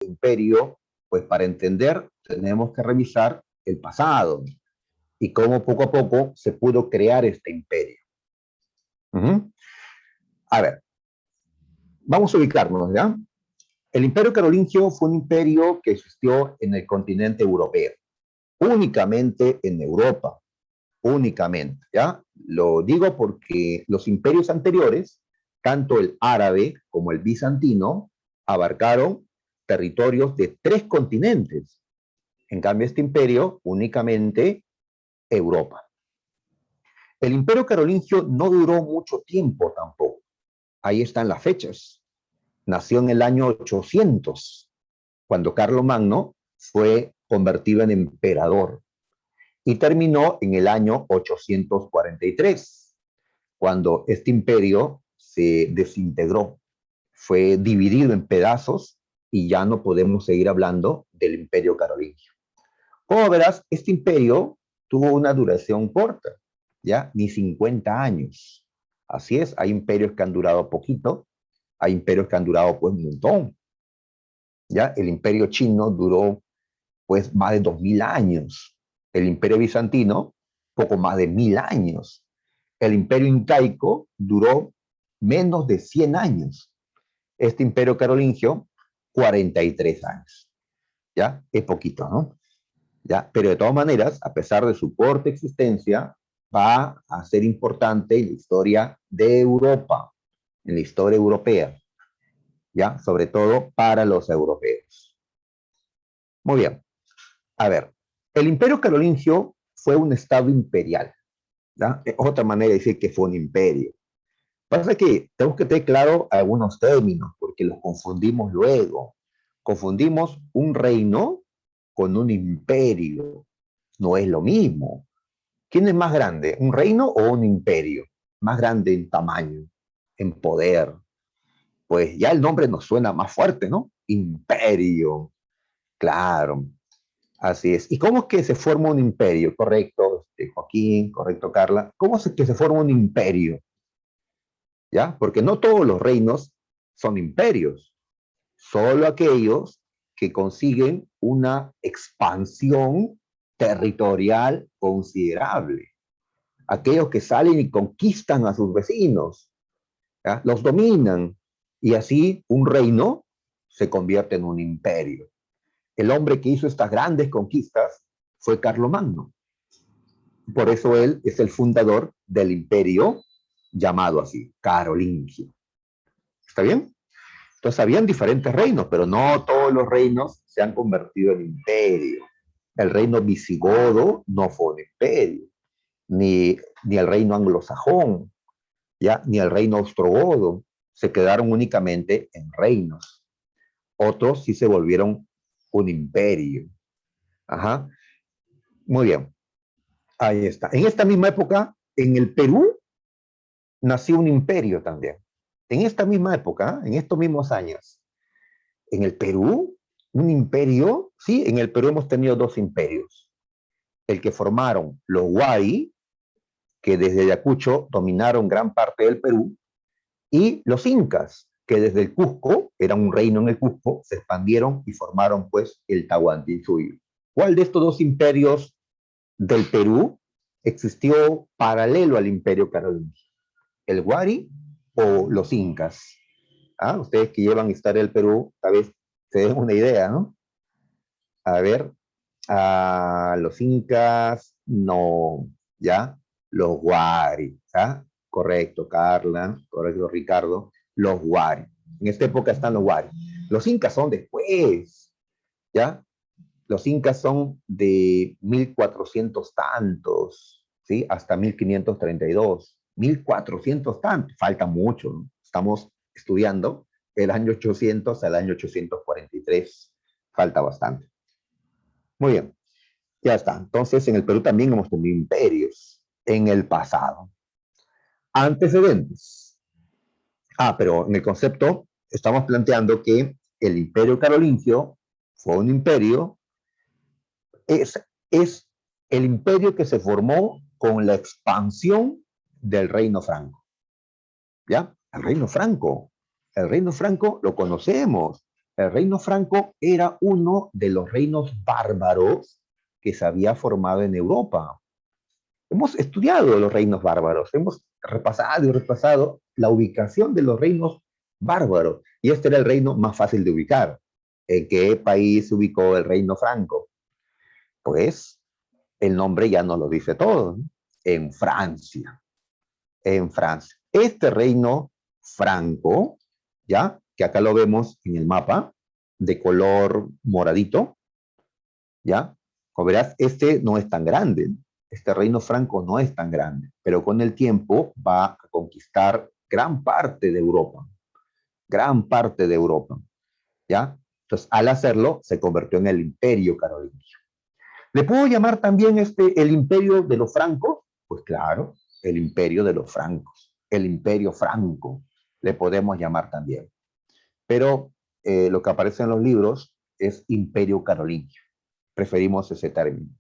imperio, pues para entender tenemos que revisar el pasado y cómo poco a poco se pudo crear este imperio. A ver, vamos a ubicarnos, ¿ya? El imperio carolingio fue un imperio que existió en el continente europeo, únicamente en Europa, únicamente, ¿ya? Lo digo porque los imperios anteriores, tanto el árabe como el bizantino, abarcaron territorios de 3 continentes. En cambio, este imperio únicamente Europa. El imperio carolingio no duró mucho tiempo tampoco. Ahí están las fechas. Nació en el año 800, cuando Carlomagno fue convertido en emperador, y terminó en el año 843, cuando este imperio se desintegró, fue dividido en pedazos y ya no podemos seguir hablando del imperio carolingio. Como verás, este imperio tuvo una duración corta, ¿ya? Ni 50 años. Así es, hay imperios que han durado poquito, hay imperios que han durado pues un montón. ¿Ya? El imperio chino duró pues más de 2000 años. El imperio bizantino, poco más de 1000 años. El imperio incaico duró menos de 100 años. Este imperio carolingio, 43 años. ¿Ya? Es poquito, ¿no? ¿Ya? Pero de todas maneras, a pesar de su corta existencia, va a ser importante en la historia de Europa, en la historia europea, ¿ya? Sobre todo para los europeos. Muy bien. A ver, el imperio carolingio fue un estado imperial, ¿ya? Es otra manera de decir que fue un imperio. Pasa que tenemos que tener claro algunos términos, porque los confundimos luego. Confundimos un reino con un imperio. No es lo mismo. ¿Quién es más grande, un reino o un imperio? Más grande en tamaño, en poder. Pues ya el nombre nos suena más fuerte, ¿no? Imperio. Claro. Así es. ¿Y cómo es que se forma un imperio? Correcto, Joaquín, correcto, Carla. ¿Cómo es que se forma un imperio? ¿Ya? Porque no todos los reinos son imperios, solo aquellos que consiguen una expansión territorial considerable. Aquellos que salen y conquistan a sus vecinos, ¿ya? Los dominan, y así un reino se convierte en un imperio. El hombre que hizo estas grandes conquistas fue Carlomagno. Por eso él es el fundador del imperio llamado así, carolingio. ¿Está bien? Entonces habían diferentes reinos, pero no todos los reinos se han convertido en imperio. El reino visigodo no fue un imperio, ni el reino anglosajón, ¿ya? Ni el reino ostrogodo. Se quedaron únicamente en reinos. Otros sí se volvieron un imperio. Ajá. Muy bien. Ahí está. En esta misma época, en el Perú, nació un imperio también. En esta misma época, en estos mismos años. En el Perú, un imperio, sí, en el Perú hemos tenido 2 imperios. El que formaron los Huari, que desde Ayacucho dominaron gran parte del Perú, y los incas, que desde el Cusco, era un reino en el Cusco, se expandieron y formaron pues el Tahuantinsuyo. ¿Cuál de estos 2 imperios del Perú existió paralelo al imperio carolingio? ¿El Huari o los incas? ¿Ah? Ustedes que llevan historia del Perú, tal vez se den una idea, ¿no? A ver, los incas, no, ¿ya? Los Huari, ¿ah? Correcto, Carla, correcto, Ricardo, los Huari. En esta época están los Huari. Los incas son después, ¿ya? Los incas son de 1400 tantos, ¿sí? Hasta 1532. 1400 tantos, falta mucho, ¿no? Estamos estudiando el año 800 al año 843. Falta bastante. Muy bien, ya está. Entonces, en el Perú también hemos tenido imperios en el pasado. Antecedentes. Pero en el concepto estamos planteando que el imperio carolingio fue un imperio, es el imperio que se formó con la expansión del reino franco. ¿Ya? El reino franco lo conocemos. El reino franco era uno de los reinos bárbaros que se había formado en Europa. Hemos estudiado los reinos bárbaros, hemos repasado y repasado la ubicación de los reinos bárbaros, y este era el reino más fácil de ubicar. ¿En qué país se ubicó el reino franco? Pues el nombre ya nos lo dice todo, ¿no? En Francia, en Francia. Este reino franco, ya, que acá lo vemos en el mapa, de color moradito, ya, como verás, este no es tan grande, ¿no? Este reino franco no es tan grande, pero con el tiempo va a conquistar gran parte de Europa, ¿ya? Entonces, al hacerlo, se convirtió en el imperio carolingio. ¿Le puedo llamar también el imperio de los francos? Pues claro, el imperio de los francos, el imperio franco, le podemos llamar también. Pero lo que aparece en los libros es imperio carolingio. Preferimos ese término.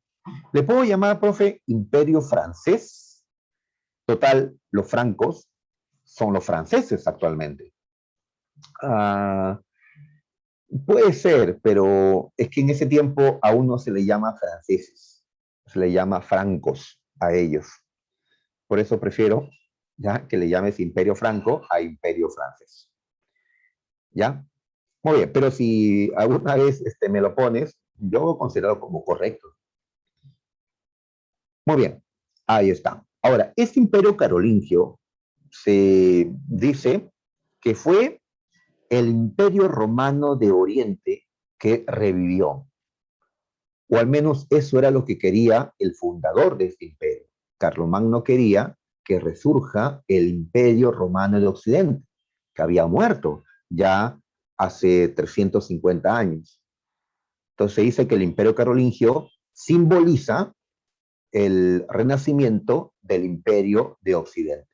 ¿Le puedo llamar, profe, imperio francés? Total, los francos son los franceses actualmente. Ah, puede ser, pero es que en ese tiempo aún no se le llama franceses, se le llama francos a ellos. Por eso prefiero ya que le llames imperio franco a imperio francés. ¿Ya? Muy bien, pero si alguna vez me lo pones, yo lo considero como correcto. Muy bien, ahí está. Ahora, este imperio carolingio se dice que fue el imperio romano de Oriente que revivió, o al menos eso era lo que quería el fundador de este imperio. Carlomagno quería que resurja el imperio romano de Occidente, que había muerto ya hace 350 años. Entonces se dice que el imperio carolingio simboliza el renacimiento del imperio de Occidente,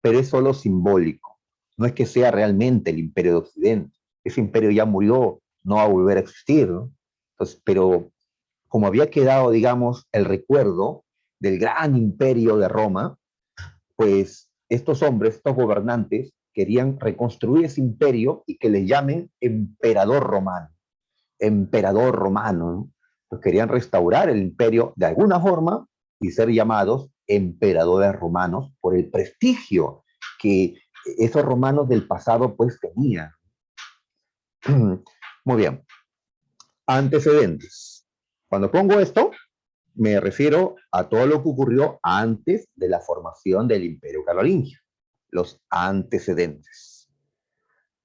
pero es solo simbólico, no es que sea realmente el imperio de Occidente, ese imperio ya murió, no va a volver a existir, ¿no? Entonces, pero como había quedado, digamos, el recuerdo del gran imperio de Roma, pues estos hombres, estos gobernantes, querían reconstruir ese imperio y que le llamen emperador romano, ¿no? Pues querían restaurar el imperio de alguna forma y ser llamados emperadores romanos por el prestigio que esos romanos del pasado pues tenían. Muy bien, antecedentes. Cuando pongo esto, me refiero a todo lo que ocurrió antes de la formación del Imperio Carolingio, los antecedentes.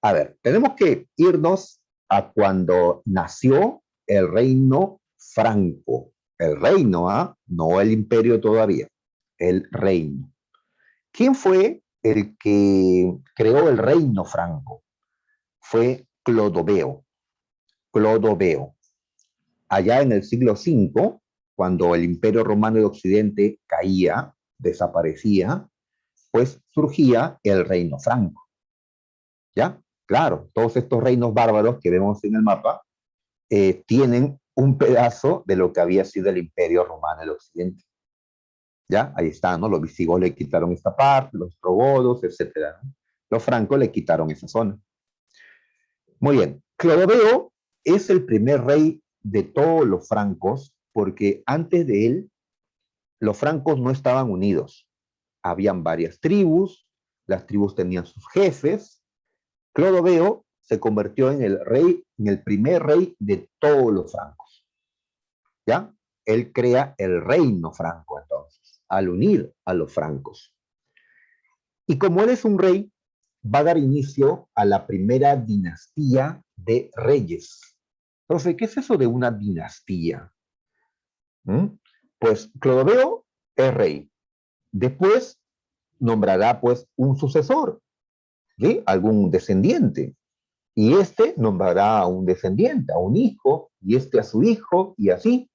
A ver, tenemos que irnos a cuando nació el reino franco. El reino, ¿ah? No el imperio todavía, el reino. ¿Quién fue el que creó el reino franco? Fue Clodoveo. Clodoveo. Allá en el siglo V, cuando el imperio romano de Occidente caía, desaparecía, pues surgía el reino franco. ¿Ya? Claro, todos estos reinos bárbaros que vemos en el mapa tienen un pedazo de lo que había sido el imperio romano del Occidente. ¿Ya? Ahí está, ¿no? Los visigodos le quitaron esta parte, los ostrogodos, etcétera, ¿no? Los francos le quitaron esa zona. Muy bien. Clodoveo es el primer rey de todos los francos porque antes de él los francos no estaban unidos. Habían varias tribus, las tribus tenían sus jefes. Clodoveo se convirtió en el rey, en el primer rey de todos los francos. ¿Ya? Él crea el reino franco entonces, al unir a los francos. Y como él es un rey, va a dar inicio a la primera dinastía de reyes. Profe, ¿qué es eso de una dinastía? ¿Mm? Pues Clodoveo es rey. Después nombrará pues un sucesor, ¿sí? Algún descendiente. Y este nombrará a un descendiente, a un hijo, y este a su hijo, y así.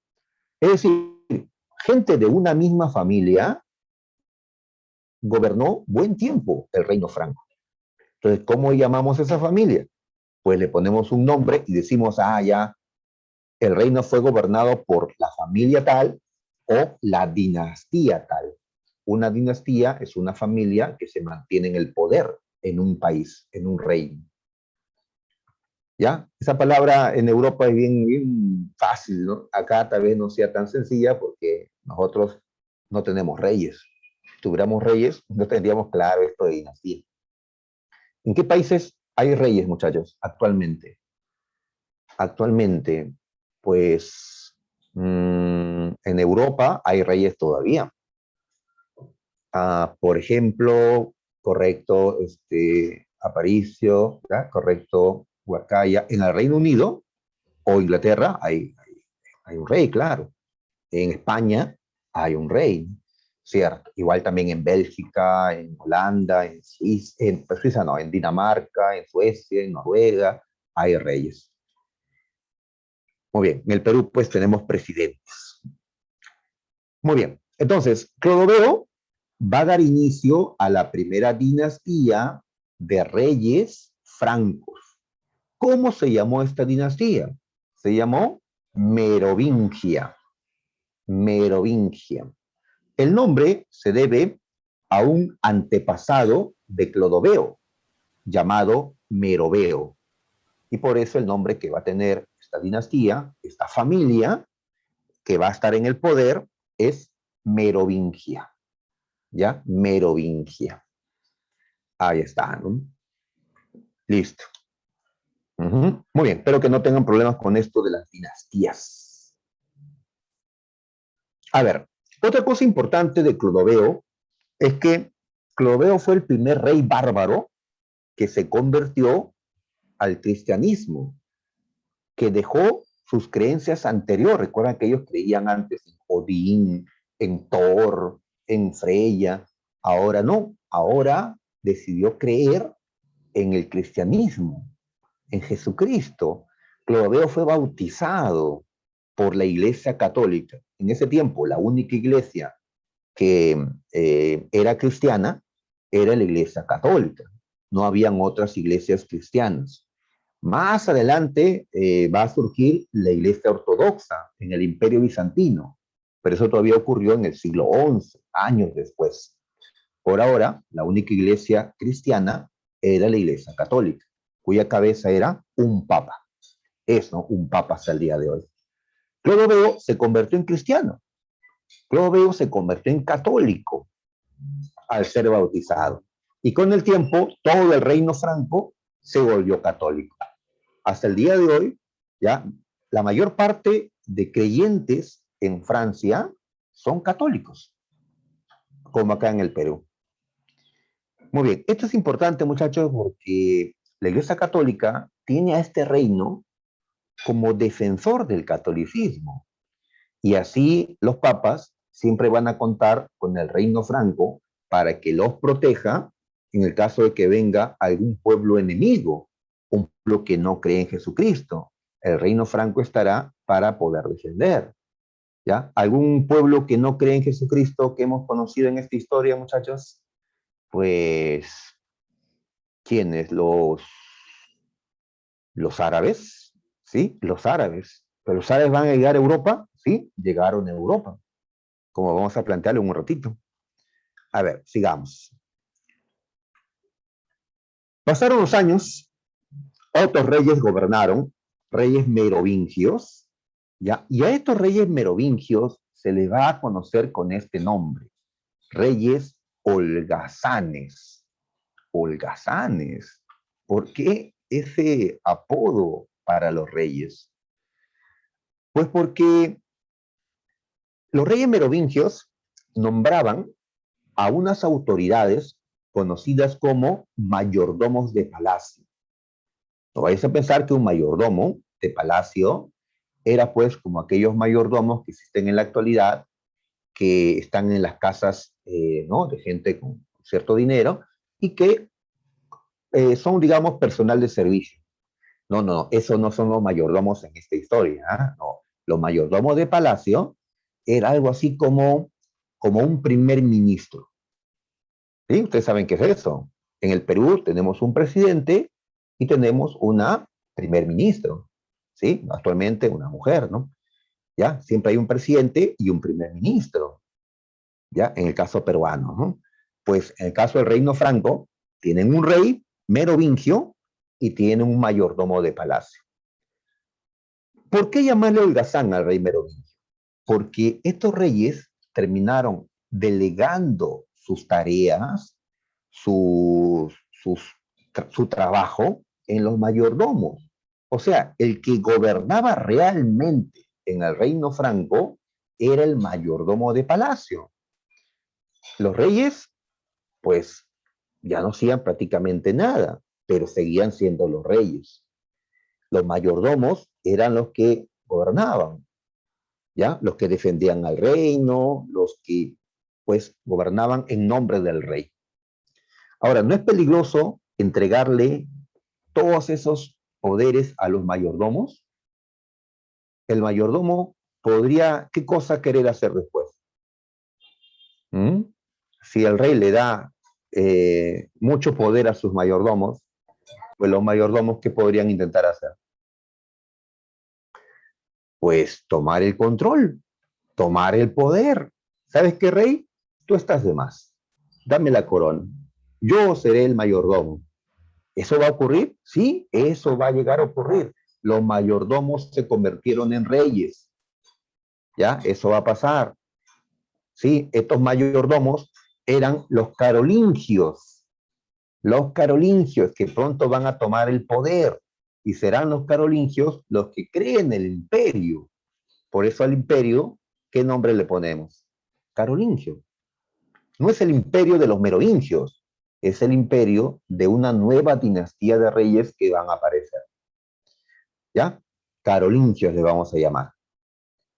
Es decir, gente de una misma familia gobernó buen tiempo el reino franco. Entonces, ¿cómo llamamos a esa familia? Pues le ponemos un nombre y decimos, ah, ya, el reino fue gobernado por la familia tal o la dinastía tal. Una dinastía es una familia que se mantiene en el poder en un país, en un reino. ¿Ya? Esa palabra en Europa es bien, bien fácil, ¿no? Acá tal vez no sea tan sencilla porque nosotros no tenemos reyes. Si tuviéramos reyes, no tendríamos claro esto de dinastía. ¿En qué países hay reyes, muchachos, actualmente? Actualmente, pues en Europa hay reyes todavía. Por ejemplo, correcto, Aparicio, ¿ya? Correcto, Huacaya. En el Reino Unido o Inglaterra hay un rey, claro. En España hay un rey, ¿cierto? Igual también en Bélgica, en Holanda, en Suiza, pues Suiza no, en Dinamarca, en Suecia, en Noruega, hay reyes. Muy bien, en el Perú pues tenemos presidentes. Muy bien, entonces, Clodoveo va a dar inicio a la primera dinastía de reyes francos. ¿Cómo se llamó esta dinastía? Se llamó Merovingia. Merovingia. El nombre se debe a un antepasado de Clodoveo, llamado Meroveo. Y por eso el nombre que va a tener esta dinastía, esta familia que va a estar en el poder, es Merovingia. ¿Ya? Merovingia. Ahí está, ¿no? Listo. Muy bien, espero que no tengan problemas con esto de las dinastías. A ver, otra cosa importante de Clodoveo es que Clodoveo fue el primer rey bárbaro que se convirtió al cristianismo, que dejó sus creencias anteriores. Recuerdan que ellos creían antes en Odín, en Thor, en Freya. Ahora no, ahora decidió creer en el cristianismo, en Jesucristo. Clodoveo fue bautizado por la Iglesia Católica. En ese tiempo, la única iglesia que era cristiana era la Iglesia Católica. No habían otras iglesias cristianas. Más adelante va a surgir la Iglesia Ortodoxa en el Imperio Bizantino, pero eso todavía ocurrió en el siglo XI, años después. Por ahora, la única iglesia cristiana era la Iglesia Católica, cuya cabeza era un papa. Es, ¿no? Un papa hasta el día de hoy. Clodoveo se convirtió en cristiano. Clodoveo se convirtió en católico al ser bautizado. Y con el tiempo, todo el reino franco se volvió católico. Hasta el día de hoy, ya la mayor parte de creyentes en Francia son católicos, como acá en el Perú. Muy bien, esto es importante, muchachos, porque la Iglesia Católica tiene a este reino como defensor del catolicismo. Y así los papas siempre van a contar con el reino franco para que los proteja en el caso de que venga algún pueblo enemigo, un pueblo que no cree en Jesucristo. El reino franco estará para poder defender. ¿Ya? ¿Algún pueblo que no cree en Jesucristo que hemos conocido en esta historia, muchachos? Pues, ¿quiénes? Los árabes, ¿sí? Los árabes. ¿Pero los árabes van a llegar a Europa? Sí, llegaron a Europa, como vamos a plantearlo en un ratito. A ver, sigamos. Pasaron los años, otros reyes gobernaron, reyes merovingios, ¿ya? Y a estos reyes merovingios se les va a conocer con este nombre, reyes holgazanes. Holgazanes. ¿Por qué ese apodo para los reyes? Pues porque los reyes merovingios nombraban a unas autoridades conocidas como mayordomos de palacio. No vayas a pensar que un mayordomo de palacio era pues como aquellos mayordomos que existen en la actualidad, que están en las casas ¿no? de gente con cierto dinero y que son, digamos, personal de servicio. No, no, esos no son los mayordomos en esta historia. ¿eh? No, los mayordomos de palacio era algo así como un primer ministro. ¿Sí? Ustedes saben qué es eso. En el Perú tenemos un presidente y tenemos una primer ministro. ¿Sí? Actualmente una mujer, ¿no? ¿Ya? Siempre hay un presidente y un primer ministro. ¿Ya? En el caso peruano, ¿no? Pues en el caso del reino franco, tienen un rey merovingio y tiene un mayordomo de palacio. ¿Por qué llamarle holgazán al rey merovingio? Porque estos reyes terminaron delegando sus tareas, su trabajo en los mayordomos. O sea, el que gobernaba realmente en el reino franco era el mayordomo de palacio. Los reyes, pues, ya no hacían prácticamente nada, pero seguían siendo los reyes. Los mayordomos eran los que gobernaban, ¿ya? Los que defendían al reino, los que, pues, gobernaban en nombre del rey. Ahora, ¿no es peligroso entregarle todos esos poderes a los mayordomos? El mayordomo podría, ¿qué cosa querer hacer después? ¿Mm? Si el rey le da mucho poder a sus mayordomos, pues los mayordomos, ¿qué podrían intentar hacer? Pues tomar el control, tomar el poder. ¿Sabes qué, rey? Tú estás de más. Dame la corona. Yo seré el mayordomo. ¿Eso va a ocurrir? Sí, eso va a llegar a ocurrir. Los mayordomos se convirtieron en reyes. ¿Ya? Eso va a pasar. Sí, estos mayordomos eran los carolingios. Los carolingios que pronto van a tomar el poder. Y serán los carolingios los que creen el imperio. Por eso al imperio, ¿qué nombre le ponemos? Carolingio. No es el imperio de los merovingios, es el imperio de una nueva dinastía de reyes que van a aparecer. ¿Ya? Carolingios le vamos a llamar.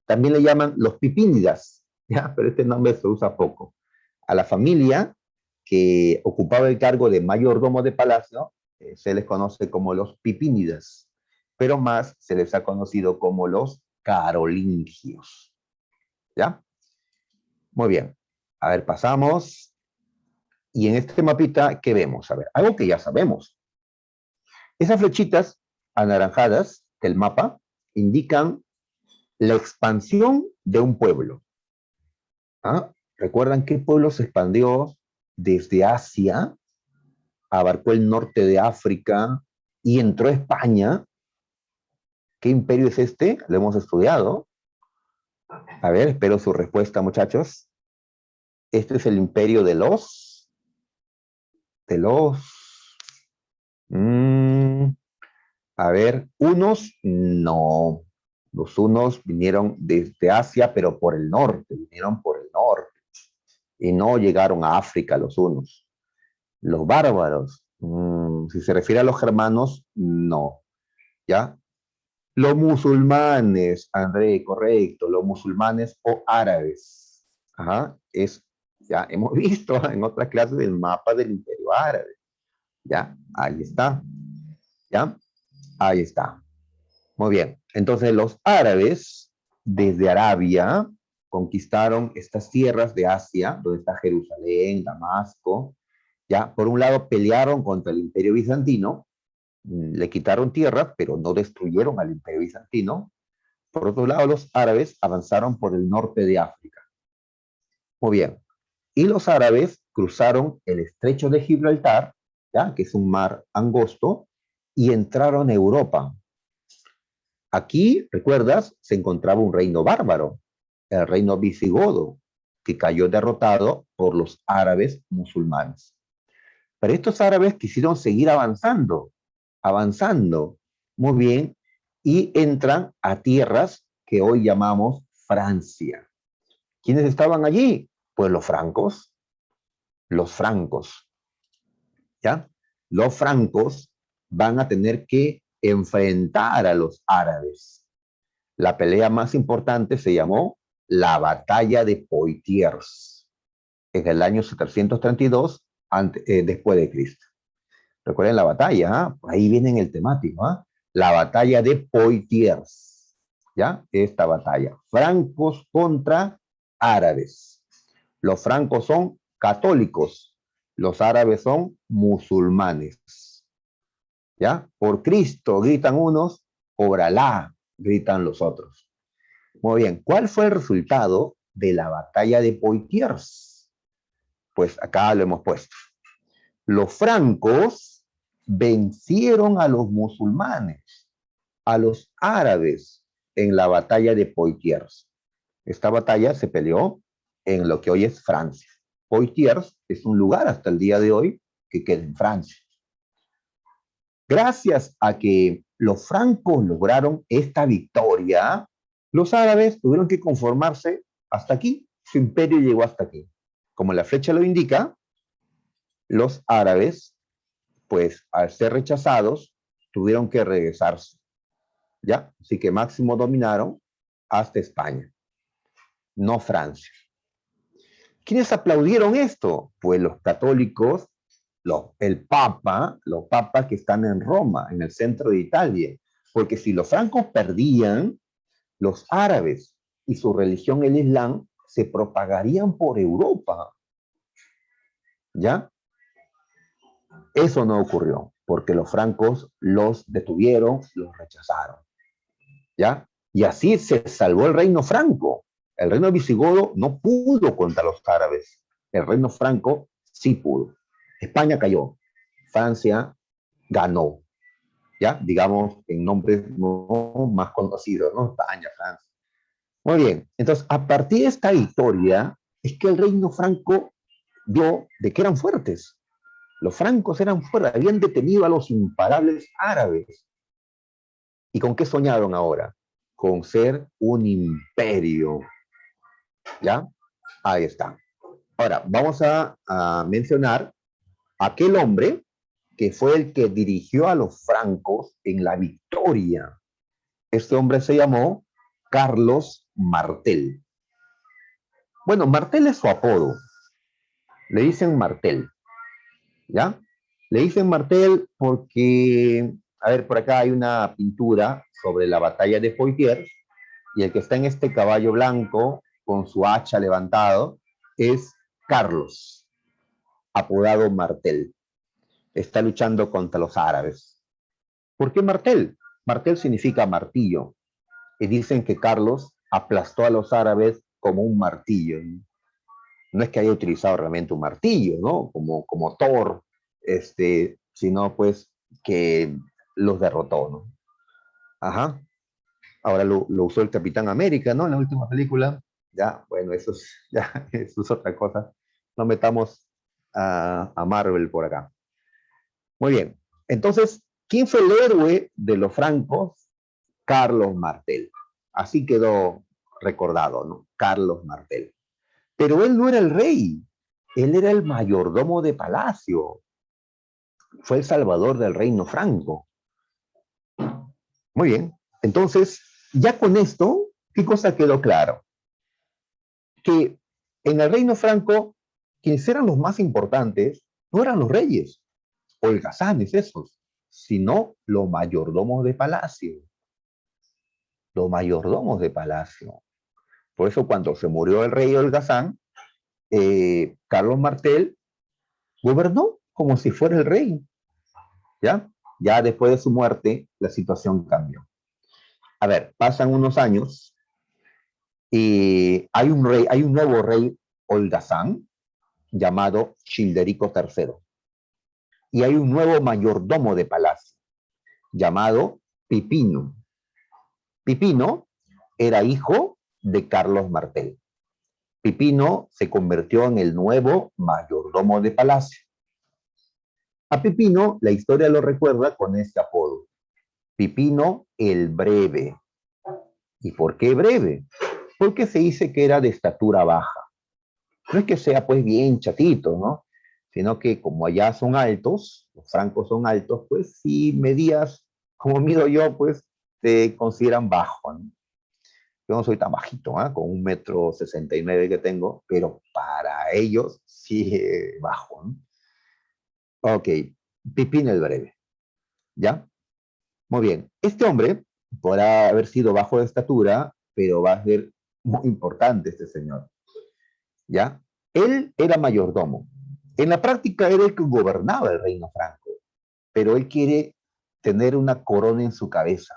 También le llaman los pipínidas, ¿ya? Pero este nombre se usa poco. A la familia que ocupaba el cargo de mayordomo de palacio se les conoce como los pipínidas, pero más se les ha conocido como los carolingios. ¿Ya? Muy bien. A ver, pasamos. Y en este mapita, ¿qué vemos? A ver, algo que ya sabemos. Esas flechitas anaranjadas del mapa indican la expansión de un pueblo. ¿Ah? ¿Recuerdan qué pueblo se expandió desde Asia, abarcó el norte de África y entró a España? ¿Qué imperio es este? Lo hemos estudiado. A ver, espero su respuesta, muchachos. Este es el imperio de los, a ver, unos no. Los hunos vinieron desde Asia, pero por el norte, vinieron por el norte. Y no llegaron a África los hunos. Los bárbaros, si se refiere a los germanos, no. ¿Ya? Los musulmanes, André, correcto, los musulmanes o árabes. Ajá, ya hemos visto en otras clases del mapa del imperio árabe. Ya, ahí está. Ya, ahí está. Muy bien. Entonces los árabes desde Arabia conquistaron estas tierras de Asia, donde está Jerusalén, Damasco. Ya, por un lado pelearon contra el imperio bizantino, le quitaron tierras, pero no destruyeron al imperio bizantino. Por otro lado, los árabes avanzaron por el norte de África. Muy bien. Y los árabes cruzaron el estrecho de Gibraltar, ¿ya? Que es un mar angosto, y entraron a Europa. Aquí, ¿recuerdas? Se encontraba un reino bárbaro, el reino visigodo, que cayó derrotado por los árabes musulmanes. Pero estos árabes quisieron seguir avanzando, avanzando, muy bien, y entran a tierras que hoy llamamos Francia. ¿Quiénes estaban allí? Pues los francos, ¿ya? Los francos van a tener que enfrentar a los árabes. La pelea más importante se llamó la Batalla de Poitiers, en el año 732 después de Cristo. Recuerden la batalla, ¿eh? Ahí viene en el temático, ¿eh? La batalla de Poitiers, ¿ya? Esta batalla. Francos contra árabes. Los francos son católicos, los árabes son musulmanes, ¿ya? Por Cristo gritan unos, por Alá gritan los otros. Muy bien, ¿cuál fue el resultado de la batalla de Poitiers? Pues acá lo hemos puesto. Los francos vencieron a los musulmanes, a los árabes, en la batalla de Poitiers. Esta batalla se peleó en lo que hoy es Francia. Poitiers es un lugar hasta el día de hoy que queda en Francia. Gracias a que los francos lograron esta victoria, los árabes tuvieron que conformarse hasta aquí. Su imperio llegó hasta aquí. Como la flecha lo indica, los árabes, pues al ser rechazados, tuvieron que regresarse. ¿Ya? Así que máximo dominaron hasta España, no Francia. ¿Quiénes aplaudieron esto? Pues los católicos, el Papa, los papas que están en Roma, en el centro de Italia. Porque si los francos perdían, los árabes y su religión, el Islam, se propagarían por Europa. ¿Ya? Eso no ocurrió, porque los francos los detuvieron, los rechazaron. ¿Ya? Y así se salvó el reino franco. El reino visigodo no pudo contra los árabes. El reino franco sí pudo. España cayó. Francia ganó. ¿Ya? Digamos en nombres no más conocidos, ¿no? España, Francia. Muy bien. Entonces, a partir de esta victoria, es que el reino franco vio de que eran fuertes. Los francos eran fuertes, habían detenido a los imparables árabes. ¿Y con qué soñaron ahora? Con ser un imperio. ¿Ya? Ahí está. Ahora, vamos a mencionar aquel hombre que fue el que dirigió a los francos en la victoria. Este hombre se llamó Carlos Martel. Bueno, Martel es su apodo. Le dicen Martel. ¿Ya? Le dicen Martel porque, a ver, por acá hay una pintura sobre la batalla de Poitiers y el que está en este caballo blanco con su hacha levantado es Carlos, apodado Martel. Está luchando contra los árabes. ¿Por qué Martel? Martel significa martillo. Y dicen que Carlos aplastó a los árabes como un martillo. No es que haya utilizado realmente un martillo, ¿no? Como Thor, sino pues que los derrotó, ¿no? Ajá. Ahora lo usó el Capitán América, ¿no? En la última película. Ya, bueno, ya, eso es otra cosa. No metamos a Marvel por acá. Muy bien. Entonces, ¿quién fue el héroe de los francos? Carlos Martel. Así quedó recordado, ¿no? Carlos Martel. Pero él no era el rey, él era el mayordomo de palacio. Fue el salvador del reino franco. Muy bien. Entonces, ya con esto, ¿qué cosa quedó claro? Que en el reino franco, quienes eran los más importantes no eran los reyes, holgazanes esos, sino los mayordomos de palacio. Los mayordomos de palacio. Por eso cuando se murió el rey holgazán, Carlos Martel gobernó como si fuera el rey. ¿Ya? Ya después de su muerte, la situación cambió. A ver, pasan unos años y hay un nuevo rey holgazán llamado Childerico III. Y hay un nuevo mayordomo de palacio llamado Pipino. Pipino era hijo de Carlos Martel. Pipino se convirtió en el nuevo mayordomo de palacio. A Pipino la historia lo recuerda con este apodo, Pipino el Breve. ¿Y por qué breve? Porque se dice que era de estatura baja. No es que sea pues bien chatito, ¿no? Sino que como allá son altos, los francos son altos, pues si medías como mido yo, pues te consideran bajo, ¿no? Yo no soy tan bajito, ¿eh? Con 1,69 m que tengo, pero para ellos sí bajo, ¿no? Ok, Pipín el Breve, ¿ya? Muy bien. Este hombre podrá haber sido bajo de estatura, pero va a ser muy importante este señor, ¿ya? Él era mayordomo. En la práctica era el que gobernaba el reino franco, pero él quiere tener una corona en su cabeza,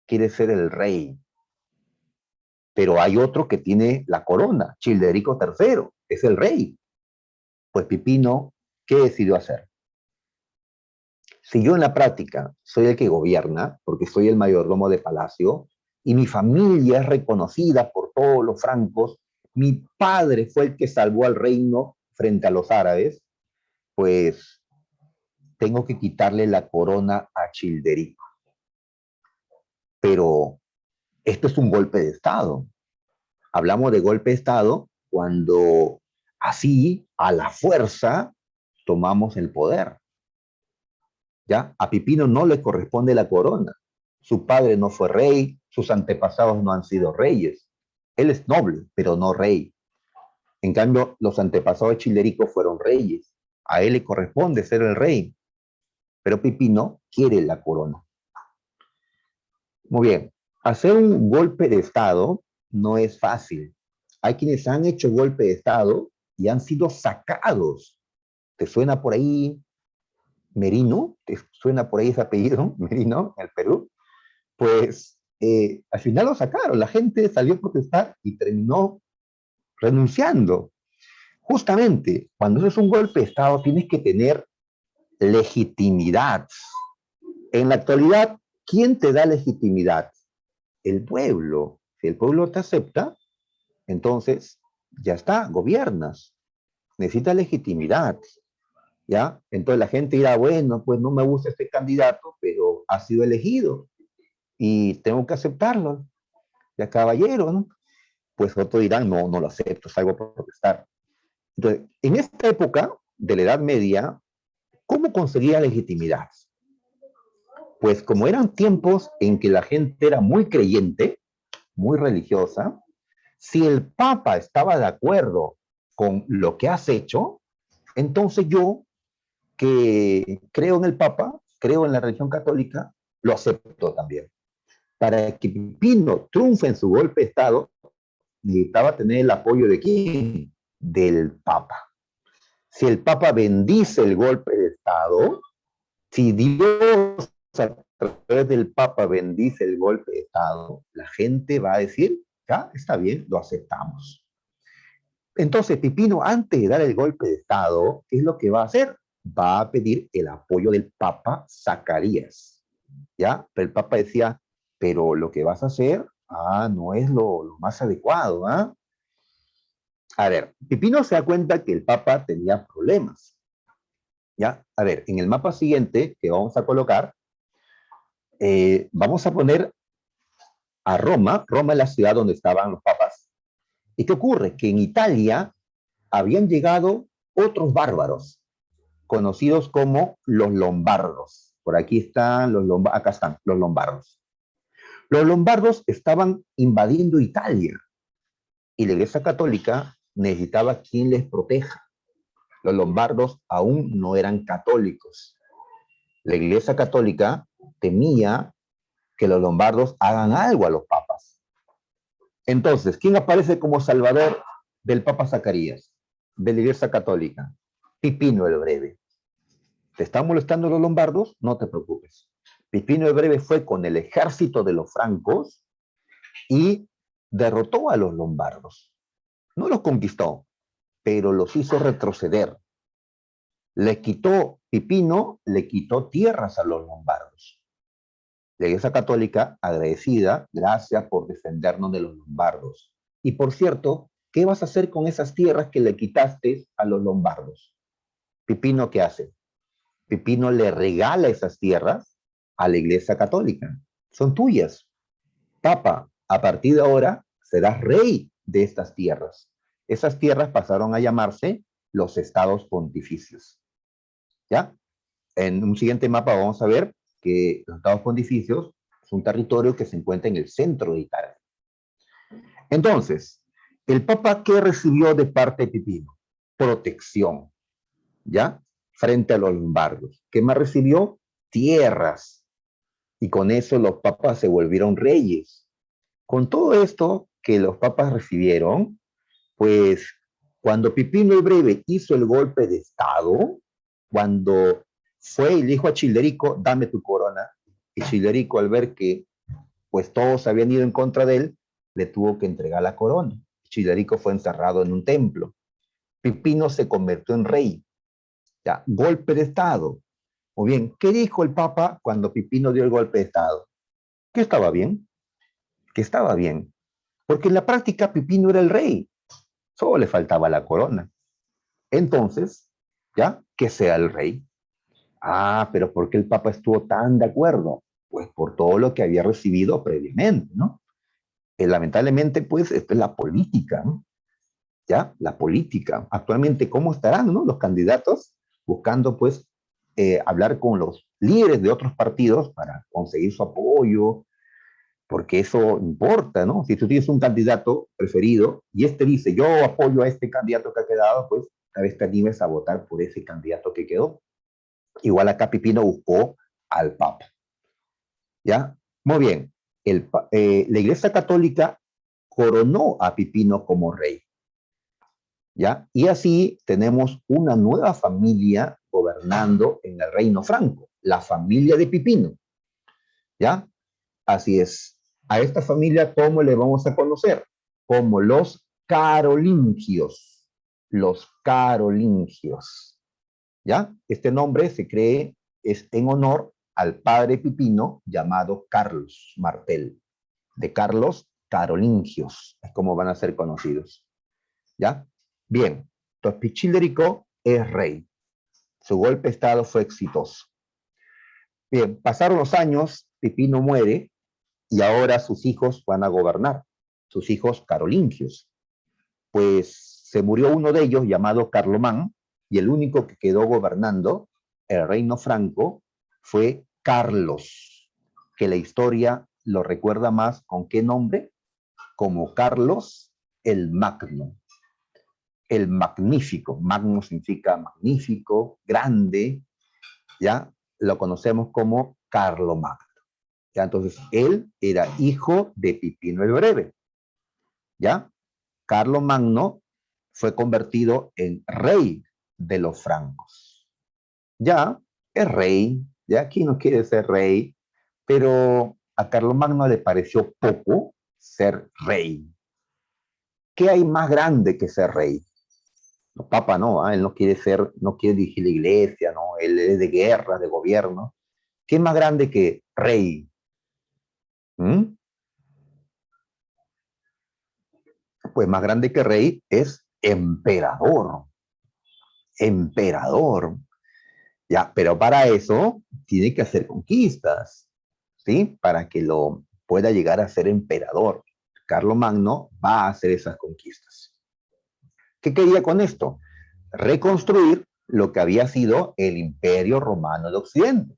quiere ser el rey. Pero hay otro que tiene la corona, Childerico III, es el rey. Pues Pipino, ¿qué decidió hacer? Si yo en la práctica soy el que gobierna, porque soy el mayordomo de palacio, y mi familia es reconocida por todos los francos, mi padre fue el que salvó al reino frente a los árabes, pues tengo que quitarle la corona a Childerico. Pero esto es un golpe de Estado. Hablamos de golpe de Estado cuando así, a la fuerza, tomamos el poder. ¿Ya? A Pipino no le corresponde la corona. Su padre no fue rey, sus antepasados no han sido reyes. Él es noble, pero no rey. En cambio, los antepasados de Childerico fueron reyes. A él le corresponde ser el rey, pero Pipino quiere la corona. Muy bien, hacer un golpe de Estado no es fácil. Hay quienes han hecho golpe de Estado y han sido sacados. ¿Te suena por ahí Merino? ¿Te suena por ahí ese apellido, Merino, en el Perú? Pues al final lo sacaron. La gente salió a protestar y terminó renunciando. Justamente, cuando es un golpe de Estado, tienes que tener legitimidad. En la actualidad, ¿quién te da legitimidad? El pueblo. Si el pueblo te acepta, entonces ya está, gobiernas. Necesitas legitimidad, ¿ya? Entonces la gente dirá, bueno, pues no me gusta este candidato, pero ha sido elegido y tengo que aceptarlo. Ya caballero, ¿no? Pues otros dirán, no, no lo acepto, salgo a protestar. Entonces, en esta época de la Edad Media, ¿cómo conseguía legitimidad? Pues como eran tiempos en que la gente era muy creyente, muy religiosa, si el Papa estaba de acuerdo con lo que has hecho, entonces yo, que creo en el Papa, creo en la religión católica, lo acepto también. Para que Pipino triunfe en su golpe de Estado, necesitaba tener el apoyo de quién? Del Papa. Si el Papa bendice el golpe de Estado, si Dios a través del Papa bendice el golpe de Estado, la gente va a decir, ya, está bien, lo aceptamos. Entonces, Pipino, antes de dar el golpe de Estado, ¿qué es lo que va a hacer? Va a pedir el apoyo del Papa Zacarías, ¿ya? Pero el Papa decía, pero lo que vas a hacer, no es lo más adecuado, ¿ah? A ver, Pipino se da cuenta que el Papa tenía problemas, ¿ya? A ver, en el mapa siguiente que vamos a colocar, vamos a poner a Roma. Roma es la ciudad donde estaban los papas. ¿Y qué ocurre? Que en Italia habían llegado otros bárbaros, conocidos como los lombardos. Por aquí están los lombardos, acá están los lombardos. Los lombardos estaban invadiendo Italia y la Iglesia Católica necesitaba quien les proteja. Los lombardos aún no eran católicos. La Iglesia Católica temía que los lombardos hagan algo a los papas. Entonces, ¿quién aparece como salvador del Papa Zacarías, de la Iglesia Católica? Pipino el Breve. ¿Te están molestando los lombardos? No te preocupes. Pipino el Breve fue con el ejército de los francos y derrotó a los lombardos. No los conquistó, pero los hizo retroceder. Pipino le quitó tierras a los lombardos. La Iglesia Católica, agradecida, gracias por defendernos de los lombardos. Y por cierto, ¿qué vas a hacer con esas tierras que le quitaste a los lombardos? Pipino, ¿qué hace? Pipino le regala esas tierras a la Iglesia Católica. Son tuyas. Papa, a partir de ahora serás rey de estas tierras. Esas tierras pasaron a llamarse los estados pontificios. ¿Ya? En un siguiente mapa vamos a ver que los estados pontificios es un territorio que se encuentra en el centro de Italia. Entonces, ¿el Papa qué recibió de parte de Pipino? Protección, ¿ya? Frente a los lombardos. ¿Qué más recibió? Tierras. Y con eso los papas se volvieron reyes. Con todo esto que los papas recibieron, pues cuando Pipino el Breve hizo el golpe de Estado, cuando fue y le dijo a Childerico, dame tu corona, y Childerico al ver que pues todos habían ido en contra de él, le tuvo que entregar la corona. Childerico fue encerrado en un templo. Pipino se convirtió en rey. Ya, golpe de Estado. Muy bien, ¿qué dijo el Papa cuando Pipino dio el golpe de Estado? Que estaba bien, que estaba bien. Porque en la práctica Pipino era el rey, solo le faltaba la corona. Entonces, ¿ya? Que sea el rey. Ah, pero ¿por qué el Papa estuvo tan de acuerdo? Pues por todo lo que había recibido previamente, ¿no? Lamentablemente, pues, esto es la política, ¿no? ¿Ya? La política. Actualmente, ¿cómo estarán, ¿no? Los candidatos buscando, pues, hablar con los líderes de otros partidos para conseguir su apoyo, porque eso importa, ¿no? Si tú tienes un candidato preferido y este dice, yo apoyo a este candidato que ha quedado, pues tal vez te animes a votar por ese candidato que quedó. Igual acá Pipino buscó al Papa, ¿ya? Muy bien, la Iglesia Católica coronó a Pipino como rey, ¿ya? Y así tenemos una nueva familia gobernando en el Reino Franco, la familia de Pipino, ¿ya? Así es. A esta familia, ¿cómo le vamos a conocer? Como los carolingios. Los carolingios. ¿Ya? Este nombre se cree es en honor al padre Pipino llamado Carlos Martel. De Carlos Carolingios. Es como van a ser conocidos. ¿Ya? Bien. Entonces, Pichilderico es rey. Su golpe de estado fue exitoso. Bien, pasaron los años, Pipino muere y ahora sus hijos van a gobernar, sus hijos carolingios. Pues se murió uno de ellos llamado Carlomán y el único que quedó gobernando el reino franco fue Carlos, que la historia lo recuerda más con qué nombre, como Carlos el Magno, el magnífico. Magno significa magnífico, grande, ya lo conocemos como Carlomagno. ¿Ya? Entonces, él era hijo de Pipino el Breve. ¿Ya? Carlomagno fue convertido en rey de los francos. Ya es rey, ya aquí no quiere ser rey, pero a Carlomagno le pareció poco ser rey. ¿Qué hay más grande que ser rey? El Papa no, él no quiere ser, no quiere dirigir la iglesia, no, él es de guerra, de gobierno. ¿Qué es más grande que rey? ¿Mm? Pues más grande que rey es emperador. Emperador. Ya, pero para eso tiene que hacer conquistas, ¿sí? Para que lo pueda llegar a ser emperador. Carlomagno va a hacer esas conquistas. ¿Qué quería con esto? Reconstruir lo que había sido el Imperio Romano de Occidente,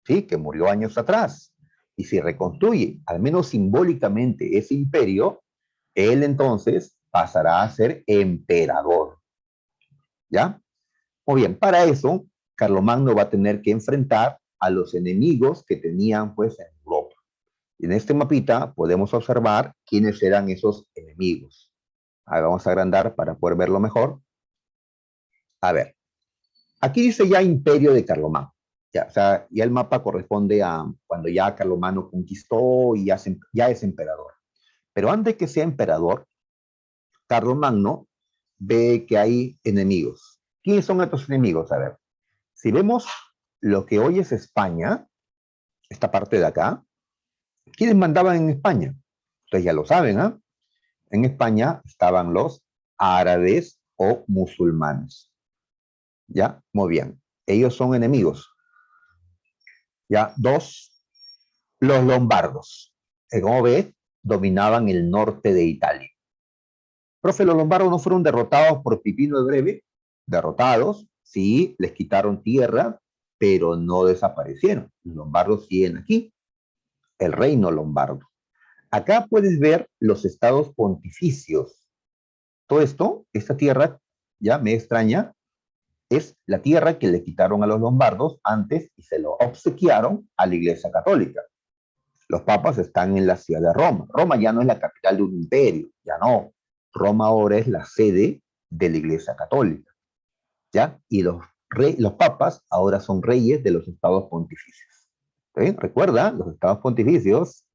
¿sí? Que murió años atrás. Y si reconstruye, al menos simbólicamente, ese imperio, él entonces pasará a ser emperador, ¿ya? Muy bien, para eso, Carlomagno va a tener que enfrentar a los enemigos que tenían pues en Europa. Y en este mapita podemos observar quiénes eran esos enemigos. Ahí vamos a agrandar para poder verlo mejor. A ver, aquí dice ya Imperio de Carlomagno. Ya, o sea, ya el mapa corresponde a cuando ya Carlomagno conquistó y ya es emperador. Pero antes de que sea emperador, Carlomagno ve que hay enemigos. ¿Quiénes son estos enemigos? A ver, si vemos lo que hoy es España, esta parte de acá, ¿quiénes mandaban en España? Ustedes ya lo saben, ¿ah? En España estaban los árabes o musulmanes. ¿Ya? Muy bien. Ellos son enemigos. ¿Ya? Dos, los lombardos. Que como ves, dominaban el norte de Italia. Profe, los lombardos no fueron derrotados por Pipino el Breve. Derrotados, sí, les quitaron tierra, pero no desaparecieron. Los lombardos siguen aquí. El reino lombardo. Acá puedes ver los estados pontificios. Todo esto, esta tierra, ya me extraña, es la tierra que le quitaron a los lombardos antes y se lo obsequiaron a la Iglesia Católica. Los papas están en la ciudad de Roma. Roma ya no es la capital de un imperio, ya no. Roma ahora es la sede de la Iglesia Católica, ¿ya? Y los papas ahora son reyes de los estados pontificios. ¿Sí? Recuerda, los estados pontificios,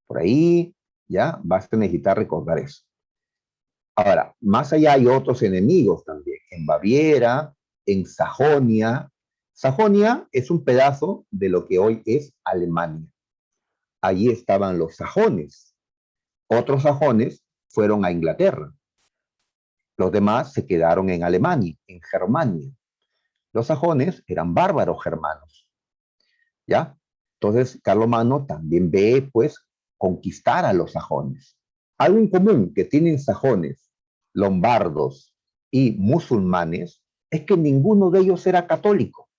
por ahí, ya vas a necesitar recordar eso. Ahora, más allá hay otros enemigos también. En Baviera, en Sajonia, Sajonia es un pedazo de lo que hoy es Alemania. Allí estaban los sajones. Otros sajones fueron a Inglaterra. Los demás se quedaron en Alemania, en Germania. Los sajones eran bárbaros germanos, ¿ya? Entonces, Carlomagno también ve, pues, conquistar a los sajones. Algo en común que tienen sajones, lombardos y musulmanes es que ninguno de ellos era católico.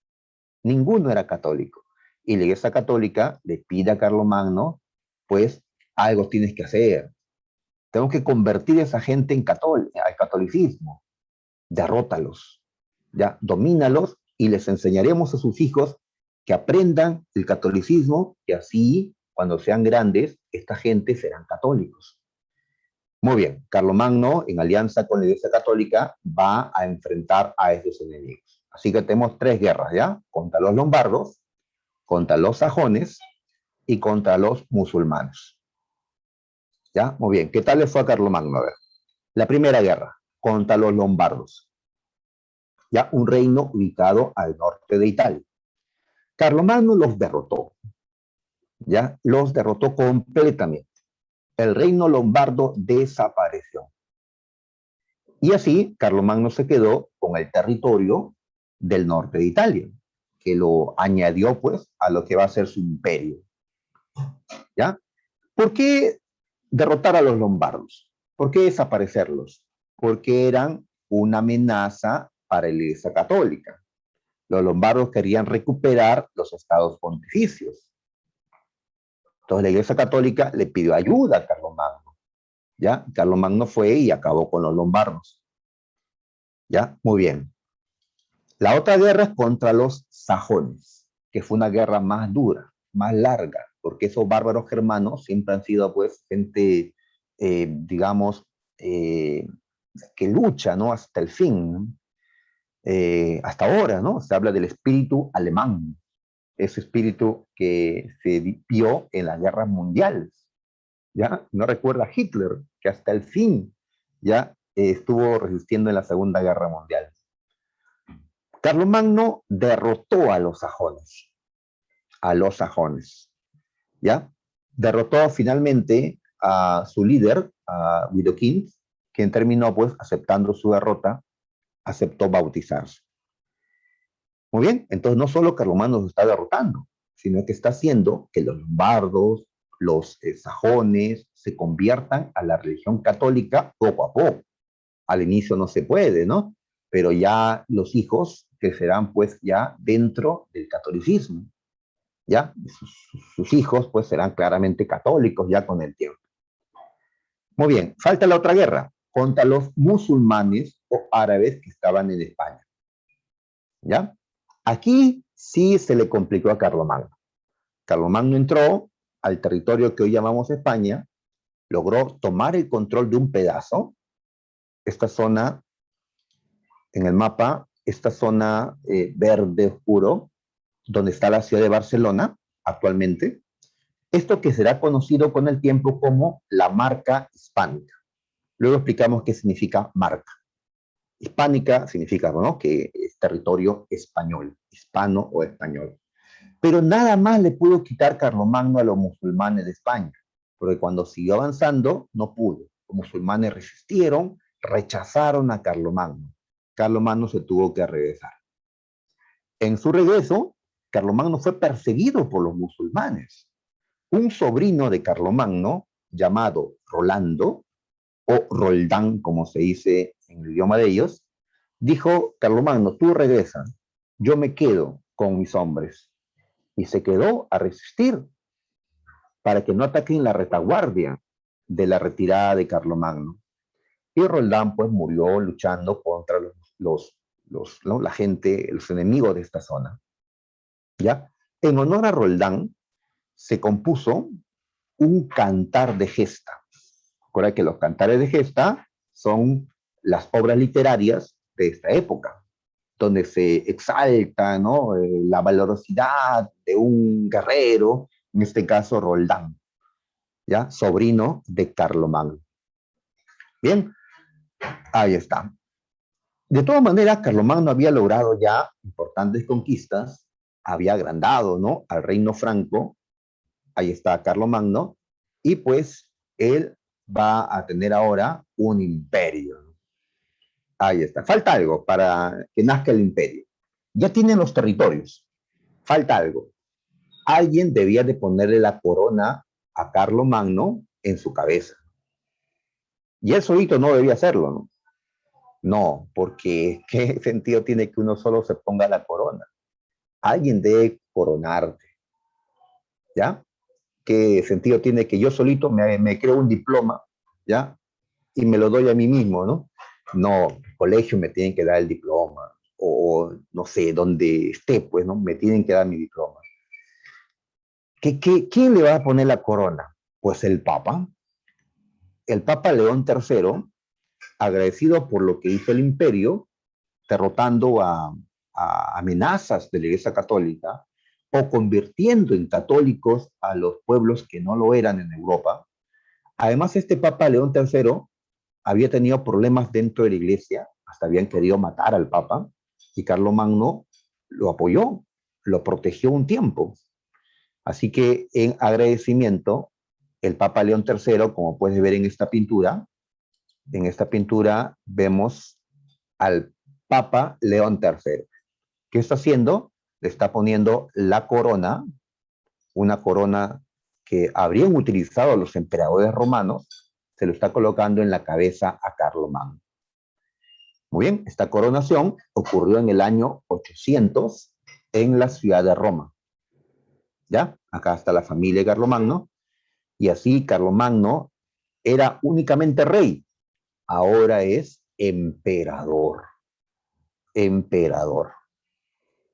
Ninguno era católico. Y la Iglesia Católica le pide a Carlomagno, pues, algo tienes que hacer. Tenemos que convertir a esa gente al catolicismo. Derrótalos, ya, domínalos y les enseñaremos a sus hijos que aprendan el catolicismo y así, cuando sean grandes, esta gente serán católicos. Muy bien, Carlomagno, en alianza con la Iglesia Católica, va a enfrentar a estos enemigos. Así que tenemos tres guerras, ¿ya? Contra los lombardos, contra los sajones y contra los musulmanes. ¿Ya? Muy bien, ¿qué tal le fue a Carlomagno? A ver. La primera guerra, contra los lombardos. Ya un reino ubicado al norte de Italia. Carlomagno los derrotó, ya los derrotó completamente. El reino lombardo desapareció. Y así Carlomagno se quedó con el territorio del norte de Italia, que lo añadió pues a lo que va a ser su imperio. ¿Ya? ¿Por qué derrotar a los lombardos? ¿Por qué desaparecerlos? Porque eran una amenaza para la Iglesia Católica. Los lombardos querían recuperar los estados pontificios. Entonces la Iglesia Católica le pidió ayuda a Carlomagno. ¿Ya? Carlomagno fue y acabó con los lombardos. ¿Ya? Muy bien. La otra guerra es contra los sajones, que fue una guerra más dura, más larga, porque esos bárbaros germanos siempre han sido, pues, gente, digamos, que lucha, ¿no? Hasta el fin, ¿no? Hasta ahora, ¿no? Se habla del espíritu alemán, ese espíritu que se vio en las guerras mundiales, ¿ya? No recuerda a Hitler, que hasta el fin ya estuvo resistiendo en la Segunda Guerra Mundial. Carlomagno derrotó a los sajones, ¿ya? Derrotó finalmente a su líder, a Widukind, quien terminó pues aceptando su derrota, aceptó bautizarse. Muy bien, entonces no solo Carlomagno los está derrotando, sino que está haciendo que los lombardos, los sajones se conviertan a la religión católica poco a poco. Al inicio no se puede, ¿no? Pero ya los hijos crecerán pues ya dentro del catolicismo, ¿ya? Sus hijos pues serán claramente católicos ya con el tiempo. Muy bien, falta la otra guerra contra los musulmanes o árabes que estaban en España, ¿ya? Aquí sí se le complicó a Carlomagno. Carlomagno entró al territorio que hoy llamamos España, logró tomar el control de un pedazo, esta zona en el mapa, esta zona verde oscuro, donde está la ciudad de Barcelona actualmente, esto que será conocido con el tiempo como la marca hispánica. Luego explicamos qué significa marca. Hispánica significa, ¿no?, que es territorio español, hispano o español. Pero nada más le pudo quitar Carlomagno a los musulmanes de España, porque cuando siguió avanzando no pudo. Los musulmanes resistieron, rechazaron a Carlomagno. Carlomagno se tuvo que regresar. En su regreso, Carlomagno fue perseguido por los musulmanes. Un sobrino de Carlomagno, llamado Rolando, o Roldán, como se dice en el idioma de ellos, dijo: Carlomagno, tú regresas, yo me quedo con mis hombres. Y se quedó a resistir para que no ataquen la retaguardia de la retirada de Carlomagno. Y Roldán pues murió luchando contra ¿no?, la gente, los enemigos de esta zona. ¿Ya? En honor a Roldán se compuso un cantar de gesta. Recuerda que los cantares de gesta son las obras literarias de esta época, donde se exalta, ¿no?, la valorosidad de un guerrero, en este caso Roldán, ¿ya?, sobrino de Carlomagno. Bien, ahí está. De todas maneras, Carlomagno había logrado ya importantes conquistas, había agrandado, ¿no?, al reino franco. Ahí está Carlomagno, y pues él va a tener ahora un imperio. Ahí está. Falta algo para que nazca el imperio. Ya tienen los territorios. Falta algo. Alguien debía de ponerle la corona a Carlomagno en su cabeza. Y él solito no debía hacerlo, ¿no? No, porque ¿qué sentido tiene que uno solo se ponga la corona? Alguien debe coronarte, ¿ya? ¿Qué sentido tiene que yo solito me creo un diploma, ¿ya? Y me lo doy a mí mismo, ¿no? No, el colegio me tienen que dar el diploma, o no sé, donde esté, pues, ¿no? Me tienen que dar mi diploma. ¿Quién le va a poner la corona? Pues el Papa. El Papa León III, agradecido por lo que hizo el imperio, derrotando a amenazas de la Iglesia Católica o convirtiendo en católicos a los pueblos que no lo eran en Europa. Además, este Papa León III había tenido problemas dentro de la Iglesia, hasta habían querido matar al Papa, y Carlomagno lo apoyó, lo protegió un tiempo. Así que en agradecimiento, el Papa León III, como puedes ver en esta pintura vemos al Papa León III. ¿Qué está haciendo? Le está poniendo la corona, una corona que habrían utilizado los emperadores romanos, se lo está colocando en la cabeza a Carlomagno. Muy bien, esta coronación ocurrió en el año 800 en la ciudad de Roma. ¿Ya? Acá está la familia de Carlomagno, y así Carlomagno era únicamente rey, ahora es emperador. Emperador.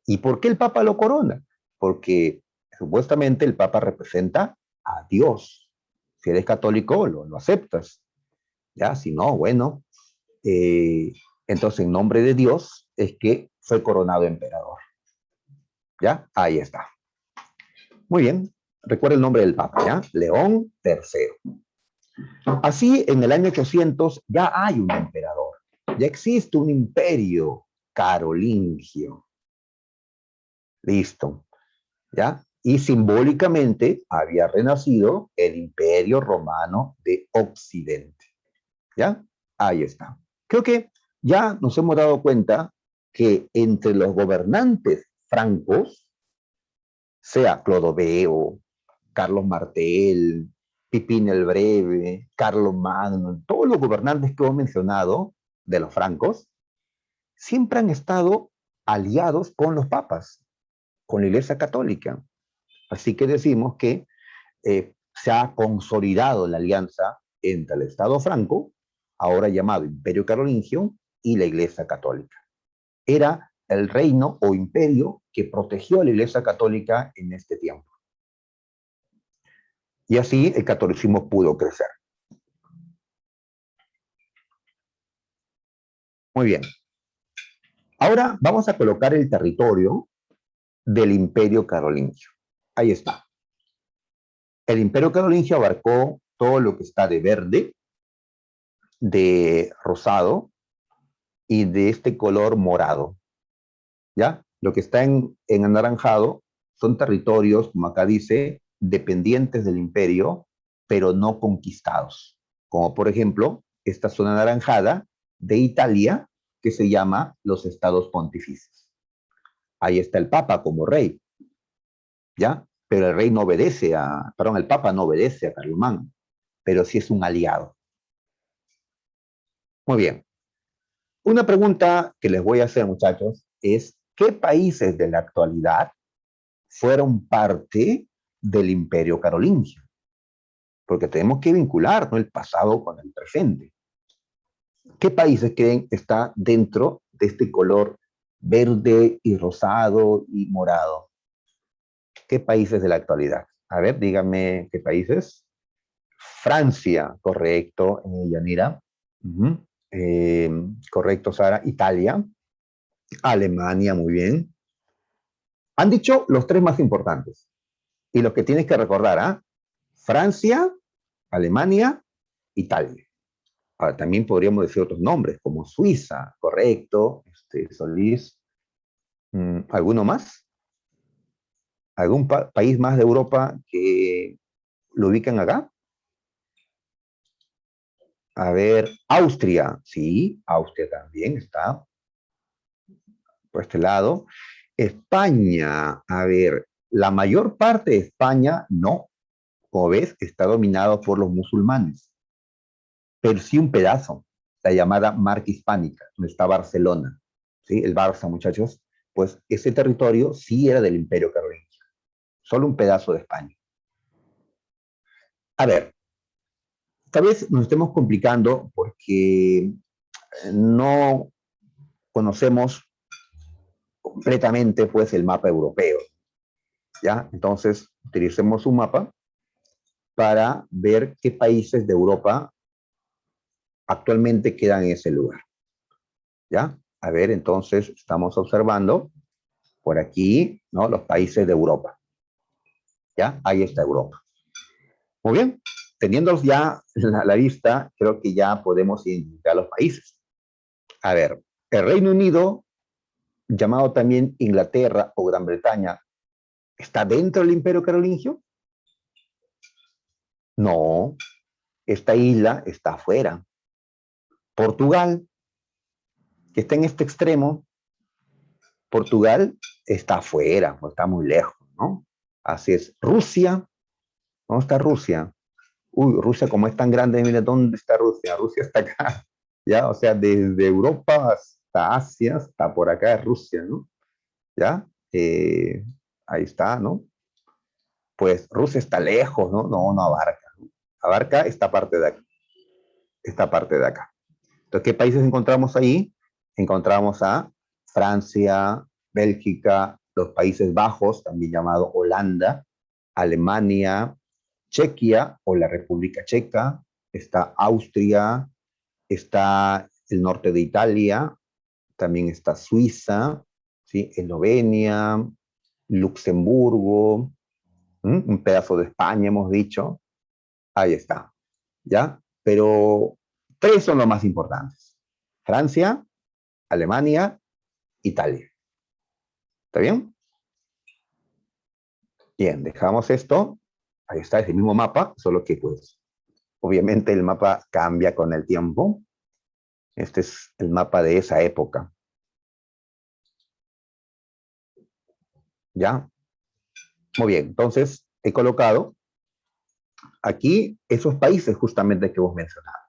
¿Y por qué el Papa lo corona? Porque supuestamente el Papa representa a Dios. Si eres católico, lo aceptas. ¿Ya? Si no, bueno, eh, entonces en nombre de Dios es que fue coronado emperador. ¿Ya? Ahí está. Muy bien. Recuerda el nombre del Papa, ¿ya? León III. Así, en el año 800 ya hay un emperador. Ya existe un imperio carolingio. Listo. ¿Ya? Y simbólicamente había renacido el Imperio Romano de Occidente. ¿Ya? Ahí está. Creo que ya nos hemos dado cuenta que entre los gobernantes francos, sea Clodoveo, Carlos Martel, Pipín el Breve, Carlos Magno, todos los gobernantes que hemos mencionado de los francos, siempre han estado aliados con los papas, con la Iglesia Católica. Así que decimos que se ha consolidado la alianza entre el Estado franco, ahora llamado Imperio Carolingio, y la Iglesia Católica. Era el reino o imperio que protegió a la Iglesia Católica en este tiempo. Y así el catolicismo pudo crecer. Muy bien. Ahora vamos a colocar el territorio del Imperio Carolingio. Ahí está. El Imperio Carolingio abarcó todo lo que está de verde, de rosado y de este color morado. ¿Ya? Lo que está en anaranjado son territorios, como acá dice, dependientes del imperio, pero no conquistados. Como por ejemplo, esta zona anaranjada de Italia, que se llama los Estados Pontificios. Ahí está el Papa como rey, ¿ya? Pero el rey no obedece perdón, el Papa no obedece a Carlomagno, pero sí es un aliado. Muy bien. Una pregunta que les voy a hacer, muchachos, es ¿qué países de la actualidad fueron parte del Imperio Carolingio? Porque tenemos que vincular, ¿no?, el pasado con el presente. ¿Qué países creen está dentro de este color verde y rosado y morado? ¿Qué países de la actualidad? A ver, díganme qué países. Francia, correcto, Yanira. Correcto, Sara. Italia. Alemania, muy bien. Han dicho los tres más importantes. Y los que tienes que recordar, ¿ah? Francia, Alemania, Italia. Ahora, también podríamos decir otros nombres, como Suiza, correcto, Solís. ¿Alguno más? ¿Algún país más de Europa que lo ubican acá? A ver, Austria, sí, Austria también está por este lado. España, a ver, la mayor parte de España no, como ves, está dominado por los musulmanes, pero sí un pedazo, la llamada Marca Hispánica, donde está Barcelona, ¿sí? El Barça, muchachos, pues ese territorio sí era del Imperio Carolingio, solo un pedazo de España. A ver, tal vez nos estemos complicando porque no conocemos completamente pues el mapa europeo, ¿ya? Entonces, utilicemos un mapa para ver qué países de Europa actualmente quedan en ese lugar, ¿ya? A ver, entonces estamos observando por aquí, ¿no? Los países de Europa, ¿ya? Ahí está Europa. Muy bien, teniendo ya la vista, creo que ya podemos identificar los países. A ver, el Reino Unido, llamado también Inglaterra o Gran Bretaña, ¿está dentro del Imperio Carolingio? No, esta isla está afuera. Portugal, que está en este extremo, Portugal está afuera, no está muy lejos, ¿no? Así es. Rusia, ¿dónde está Rusia? Uy, Rusia como es tan grande, mira, ¿dónde está Rusia? Rusia está acá, ¿ya? O sea, desde Europa hasta Asia, hasta por acá es Rusia, ¿no? ¿Ya? Ahí está, ¿no? Pues Rusia está lejos, ¿no? No, no abarca, ¿no? Abarca esta parte de acá, esta parte de acá. Entonces, ¿qué países encontramos ahí? Encontramos a Francia, Bélgica, los Países Bajos, también llamado Holanda, Alemania, Chequia o la República Checa, está Austria, está el norte de Italia, también está Suiza, ¿sí? Eslovenia, Luxemburgo, un pedazo de España hemos dicho, ahí está, ¿ya? Pero tres son los más importantes. Francia, Alemania, Italia. ¿Está bien? Bien, dejamos esto. Ahí está ese mismo mapa, solo que pues obviamente el mapa cambia con el tiempo. Este es el mapa de esa época. ¿Ya? Muy bien, entonces he colocado aquí esos países justamente que vos mencionabas.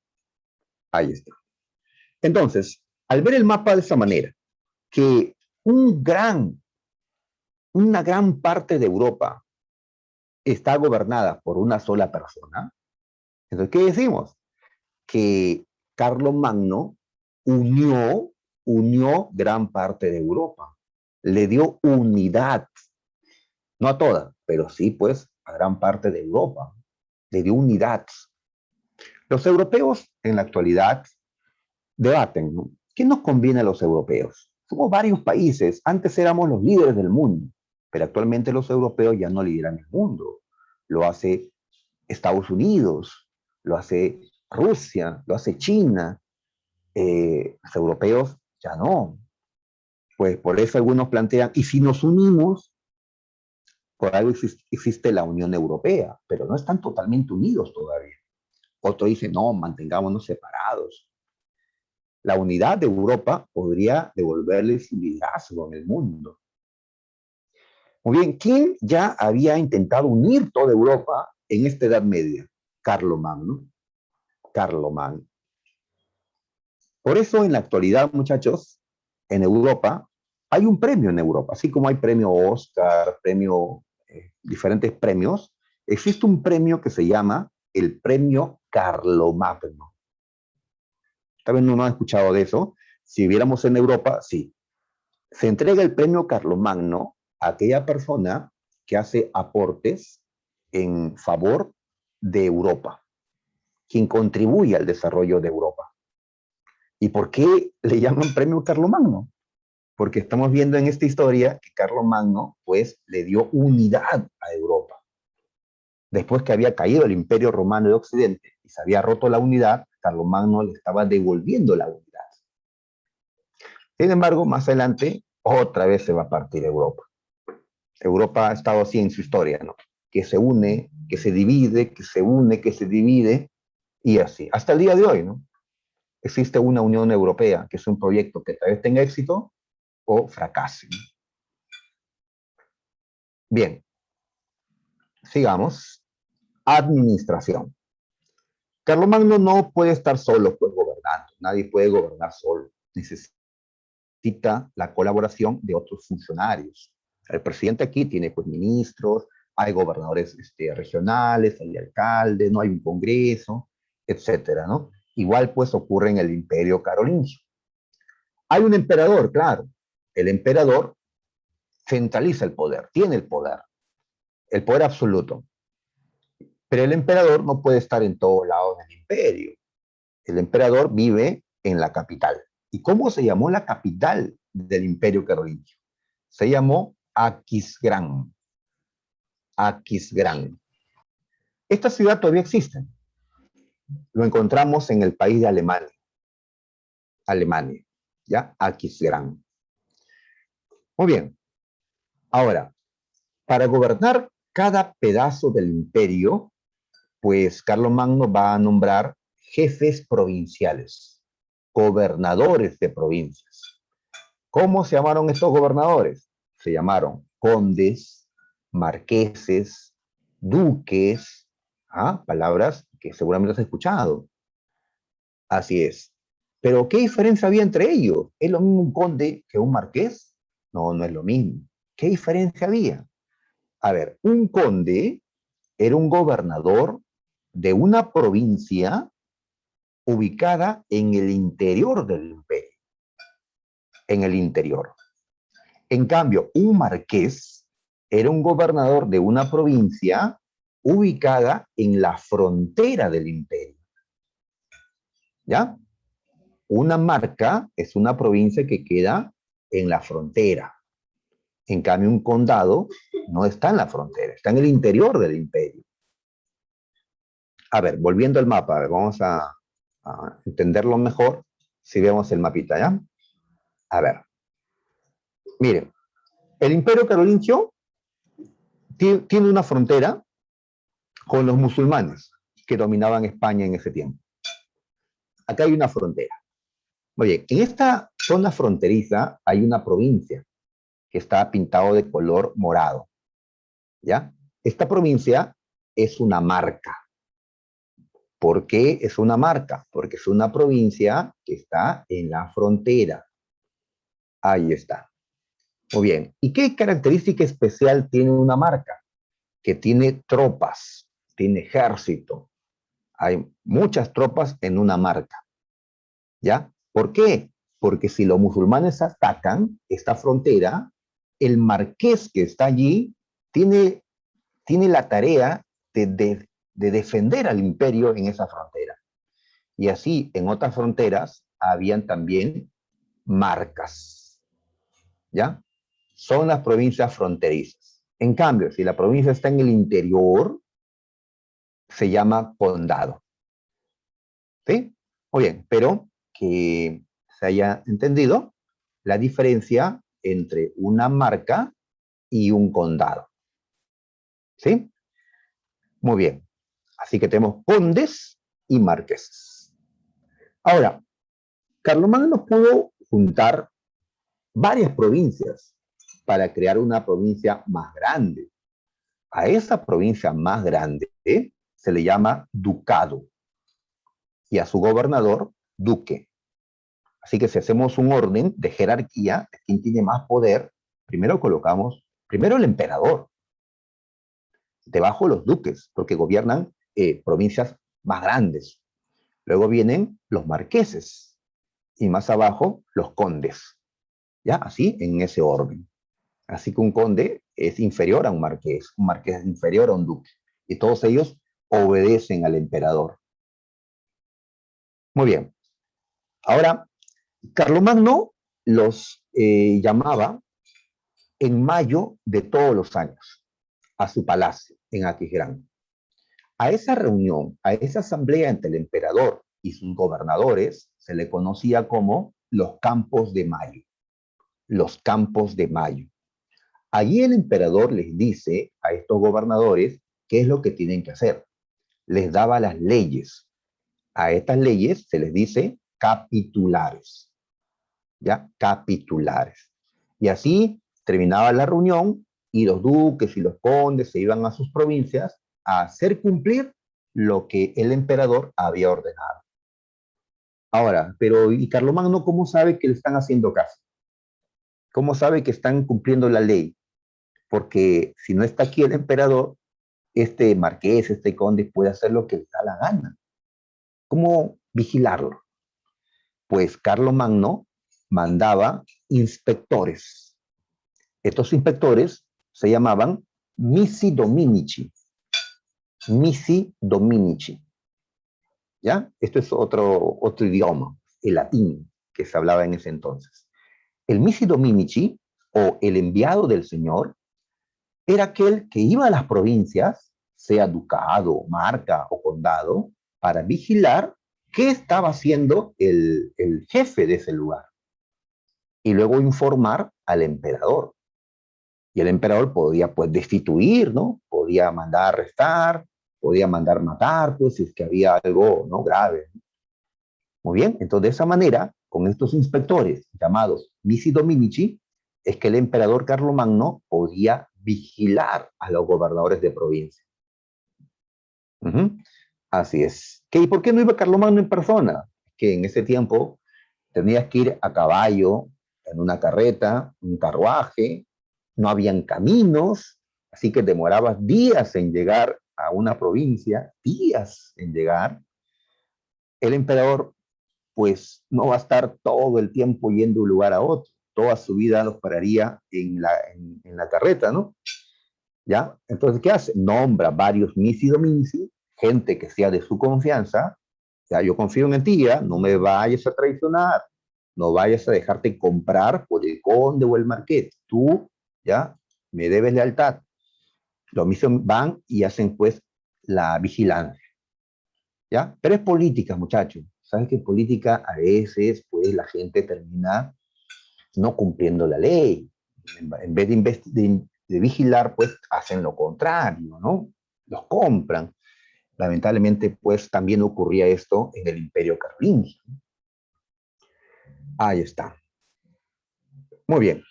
Ahí está. Entonces, al ver el mapa de esa manera, que un gran, una gran parte de Europa está gobernada por una sola persona, entonces, ¿qué decimos? Que Carlomagno unió, unió gran parte de Europa, le dio unidad, no a toda, pero sí pues a gran parte de Europa, le dio unidad. Los europeos en la actualidad debaten, ¿no? ¿Qué nos conviene a los europeos? Somos varios países, antes éramos los líderes del mundo, pero actualmente los europeos ya no lideran el mundo. Lo hace Estados Unidos, lo hace Rusia, lo hace China. Los europeos ya no. Pues por eso algunos plantean, ¿y si nos unimos? Por algo existe la Unión Europea, pero no están totalmente unidos todavía. Otro dice, no, mantengámonos separados. La unidad de Europa podría devolverle su liderazgo en el mundo. Muy bien, ¿quién ya había intentado unir toda Europa en esta Edad Media? Carlomagno. Carlomagno. Por eso en la actualidad, muchachos, en Europa hay un premio en Europa, así como hay premio Oscar, premio, diferentes premios, existe un premio que se llama el premio Carlomagno. Tal vez no han escuchado de eso. Si viviéramos en Europa, sí. Se entrega el premio Carlomagno a aquella persona que hace aportes en favor de Europa, quien contribuye al desarrollo de Europa. ¿Y por qué le llaman premio Carlomagno? Porque estamos viendo en esta historia que Carlomagno pues le dio unidad a Europa. Después que había caído el Imperio Romano de Occidente y se había roto la unidad, Carlomagno le estaba devolviendo la unidad. Sin embargo, más adelante, otra vez se va a partir Europa. Europa ha estado así en su historia, ¿no? Que se une, que se divide, que se une, que se divide, y así. Hasta el día de hoy, ¿no? Existe una Unión Europea, que es un proyecto que tal vez tenga éxito o fracase. Bien, sigamos. Administración. Carlomagno no puede estar solo, pues, gobernando. Nadie puede gobernar solo. Necesita la colaboración de otros funcionarios. El presidente aquí tiene, pues, ministros, hay gobernadores regionales, hay alcaldes, no hay un congreso, etcétera, ¿no? Igual, pues, ocurre en el Imperio Carolingio. Hay un emperador, claro. El emperador centraliza tiene el poder absoluto. Pero el emperador no puede estar en todos lados del imperio. El emperador vive en la capital. ¿Y cómo se llamó la capital del Imperio Carolingio? Se llamó Aquisgrán. Aquisgrán. Esta ciudad todavía existe. Lo encontramos en el país de Alemania. Alemania, ¿ya? Aquisgrán. Muy bien. Ahora, para gobernar cada pedazo del imperio, pues Carlomagno va a nombrar jefes provinciales, gobernadores de provincias. ¿Cómo se llamaron estos gobernadores? Se llamaron condes, marqueses, duques, palabras que seguramente has escuchado. Así es. Pero ¿qué diferencia había entre ellos? ¿Es lo mismo un conde que un marqués? No, no es lo mismo. ¿Qué diferencia había? A ver, un conde era un gobernador de una provincia ubicada en el interior del imperio. En el interior. En cambio, un marqués era un gobernador de una provincia ubicada en la frontera del imperio. ¿Ya? Una marca es una provincia que queda en la frontera. En cambio, un condado no está en la frontera, está en el interior del imperio. A ver, volviendo al mapa, a ver, vamos a entenderlo mejor si vemos el mapita, ¿ya? A ver, miren, el Imperio Carolingio tiene una frontera con los musulmanes que dominaban España en ese tiempo. Acá hay una frontera. Oye, en esta zona fronteriza hay una provincia que está pintado de color morado, ¿ya? Esta provincia es una marca. ¿Por qué es una marca? Porque es una provincia que está en la frontera. Ahí está. Muy bien. ¿Y qué característica especial tiene una marca? Que tiene tropas, tiene ejército. Hay muchas tropas en una marca. ¿Ya? ¿Por qué? Porque si los musulmanes atacan esta frontera, el marqués que está allí tiene la tarea de defender al imperio en esa frontera. Y así, en otras fronteras, habían también marcas. ¿Ya? Son las provincias fronterizas. En cambio, si la provincia está en el interior, se llama condado. ¿Sí? Muy bien, pero que se haya entendido la diferencia entre una marca y un condado. ¿Sí? Muy bien. Así que tenemos condes y marqueses. Ahora, Carlomagno pudo juntar varias provincias para crear una provincia más grande. A esa provincia más grande se le llama ducado y a su gobernador duque. Así que si hacemos un orden de jerarquía, de quién tiene más poder, primero colocamos, primero el emperador, debajo los duques, porque gobiernan provincias más grandes. Luego vienen los marqueses y más abajo los condes. ¿Ya? Así en ese orden. Así que un conde es inferior a un marqués es inferior a un duque. Y todos ellos obedecen al emperador. Muy bien. Ahora, Carlomagno los llamaba en mayo de todos los años a su palacio en Aquisgrán. A esa reunión, a esa asamblea entre el emperador y sus gobernadores se le conocía como los Campos de Mayo. Los Campos de Mayo. Allí el emperador les dice a estos gobernadores qué es lo que tienen que hacer. Les daba las leyes. A estas leyes se les dice capitulares. ¿Ya? Capitulares. Y así terminaba la reunión y los duques y los condes se iban a sus provincias a hacer cumplir lo que el emperador había ordenado. Ahora, pero ¿y Carlomagno cómo sabe que le están haciendo caso? ¿Cómo sabe que están cumpliendo la ley? Porque si no está aquí el emperador, este marqués, este conde puede hacer lo que le da la gana. ¿Cómo vigilarlo? Pues Carlomagno mandaba inspectores. Estos inspectores se llamaban missi dominici. Missi dominici. ¿Ya? Esto es otro idioma, el latín, que se hablaba en ese entonces. El missi dominici, o el enviado del Señor, era aquel que iba a las provincias, sea ducado, marca o condado, para vigilar qué estaba haciendo el jefe de ese lugar y luego informar al emperador. Y el emperador podía, pues, destituir, ¿no? Podía mandar arrestar, podía mandar matar, pues, si es que había algo, ¿no?, grave. Muy bien, entonces de esa manera, con estos inspectores llamados missi dominici, es que el emperador Carlomagno podía vigilar a los gobernadores de provincia. Así es. ¿Y por qué no iba Carlomagno en persona? Que en ese tiempo tenías que ir a caballo, en una carreta, un carruaje, no habían caminos, así que demorabas días en llegar a una provincia, días en llegar. El emperador, pues, no va a estar todo el tiempo yendo de un lugar a otro. Toda su vida los pararía en la carreta, ¿no? ¿Ya? Entonces, ¿qué hace? Nombra varios missi dominici, gente que sea de su confianza. Ya, yo confío en ti, ¿ya? No me vayas a traicionar, no vayas a dejarte comprar por el conde o el marqués. Tú, ¿ya?, me debes lealtad. Los mismos van y hacen, pues, la vigilancia, ¿ya? Pero es política, muchachos. ¿Sabes que en política a veces, pues, la gente termina no cumpliendo la ley? En vez de vigilar, pues, hacen lo contrario, ¿no? Los compran. Lamentablemente, pues, también ocurría esto en el Imperio Carolingio. Ahí está. Muy bien.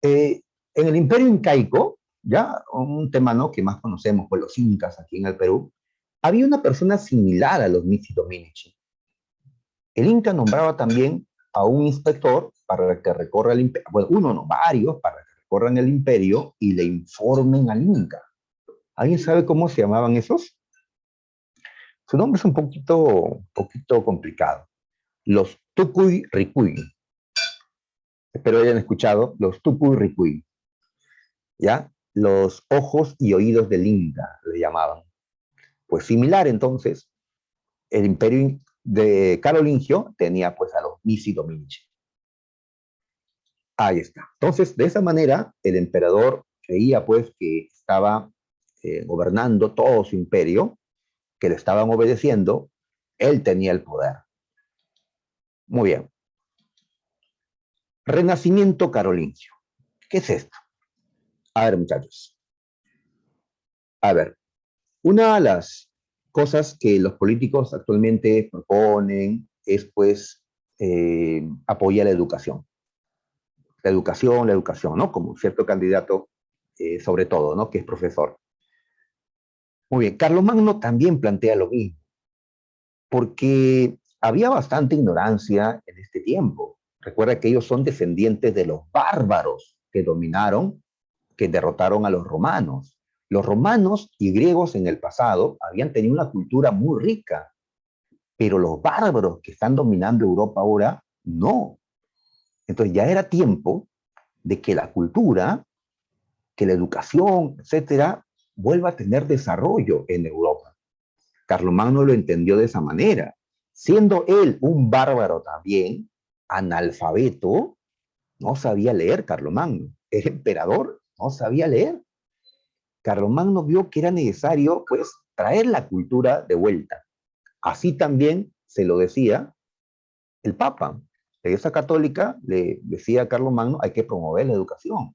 En el Imperio Incaico, ya un tema, ¿no?, que más conocemos, pues, los incas aquí en el Perú, había una persona similar a los missi dominici. El Inca nombraba también a un inspector para que recorra el imperio, bueno, uno no, varios, para que recorran el imperio y le informen al Inca. ¿Alguien sabe cómo se llamaban esos? Su nombre es un poquito complicado. Los Tucuy Ricuy. Espero hayan escuchado los Tucuy Ricuy. ¿Ya? Los ojos y oídos del Inca, le llamaban. Pues similar, entonces, el imperio de Carolingio tenía, pues, a los missi dominici. Ahí está. Entonces, de esa manera, el emperador creía, pues, que estaba gobernando todo su imperio, que le estaban obedeciendo, él tenía el poder. Muy bien. Renacimiento carolingio. ¿Qué es esto? A ver, muchachos. A ver, una de las cosas que los políticos actualmente proponen es, pues, apoyar la educación. La educación, ¿no? Como cierto candidato, sobre todo, ¿no?, que es profesor. Muy bien, Carlomagno también plantea lo mismo, porque había bastante ignorancia en este tiempo. Recuerda que ellos son descendientes de los bárbaros que dominaron, que derrotaron a los romanos. Los romanos y griegos en el pasado habían tenido una cultura muy rica, pero los bárbaros que están dominando Europa ahora, no. Entonces ya era tiempo de que la cultura, que la educación, etcétera, vuelva a tener desarrollo en Europa. Carlomagno lo entendió de esa manera. Siendo él un bárbaro también, analfabeto, no sabía leer Carlomagno. El emperador no sabía leer. Carlomagno vio que era necesario, pues, traer la cultura de vuelta. Así también se lo decía el Papa. La Iglesia Católica le decía a Carlomagno, hay que promover la educación.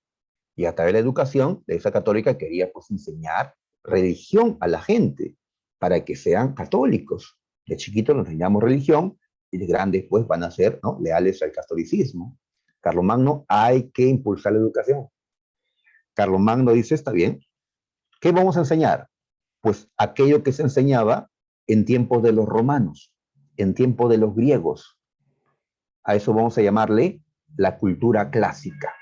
Y a través de la educación, la Iglesia Católica quería pues enseñar religión a la gente para que sean católicos. De chiquitos nos enseñamos religión y de grandes pues van a ser, ¿no?, leales al catolicismo. Carlomagno, hay que impulsar la educación. Carlomagno dice, está bien, ¿qué vamos a enseñar? Pues aquello que se enseñaba en tiempos de los romanos, en tiempos de los griegos. A eso vamos a llamarle la cultura clásica.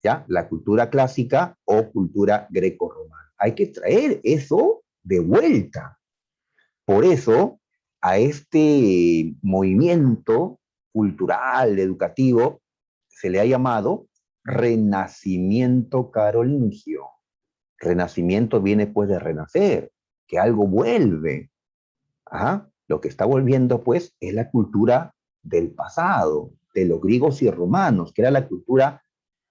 ¿Ya? La cultura clásica o cultura greco-romana. Hay que traer eso de vuelta. Por eso, a este movimiento cultural, educativo, se le ha llamado Renacimiento carolingio. Renacimiento viene pues de renacer, que algo vuelve. ¿Ah? Lo que está volviendo pues es la cultura del pasado, de los griegos y romanos, que era la cultura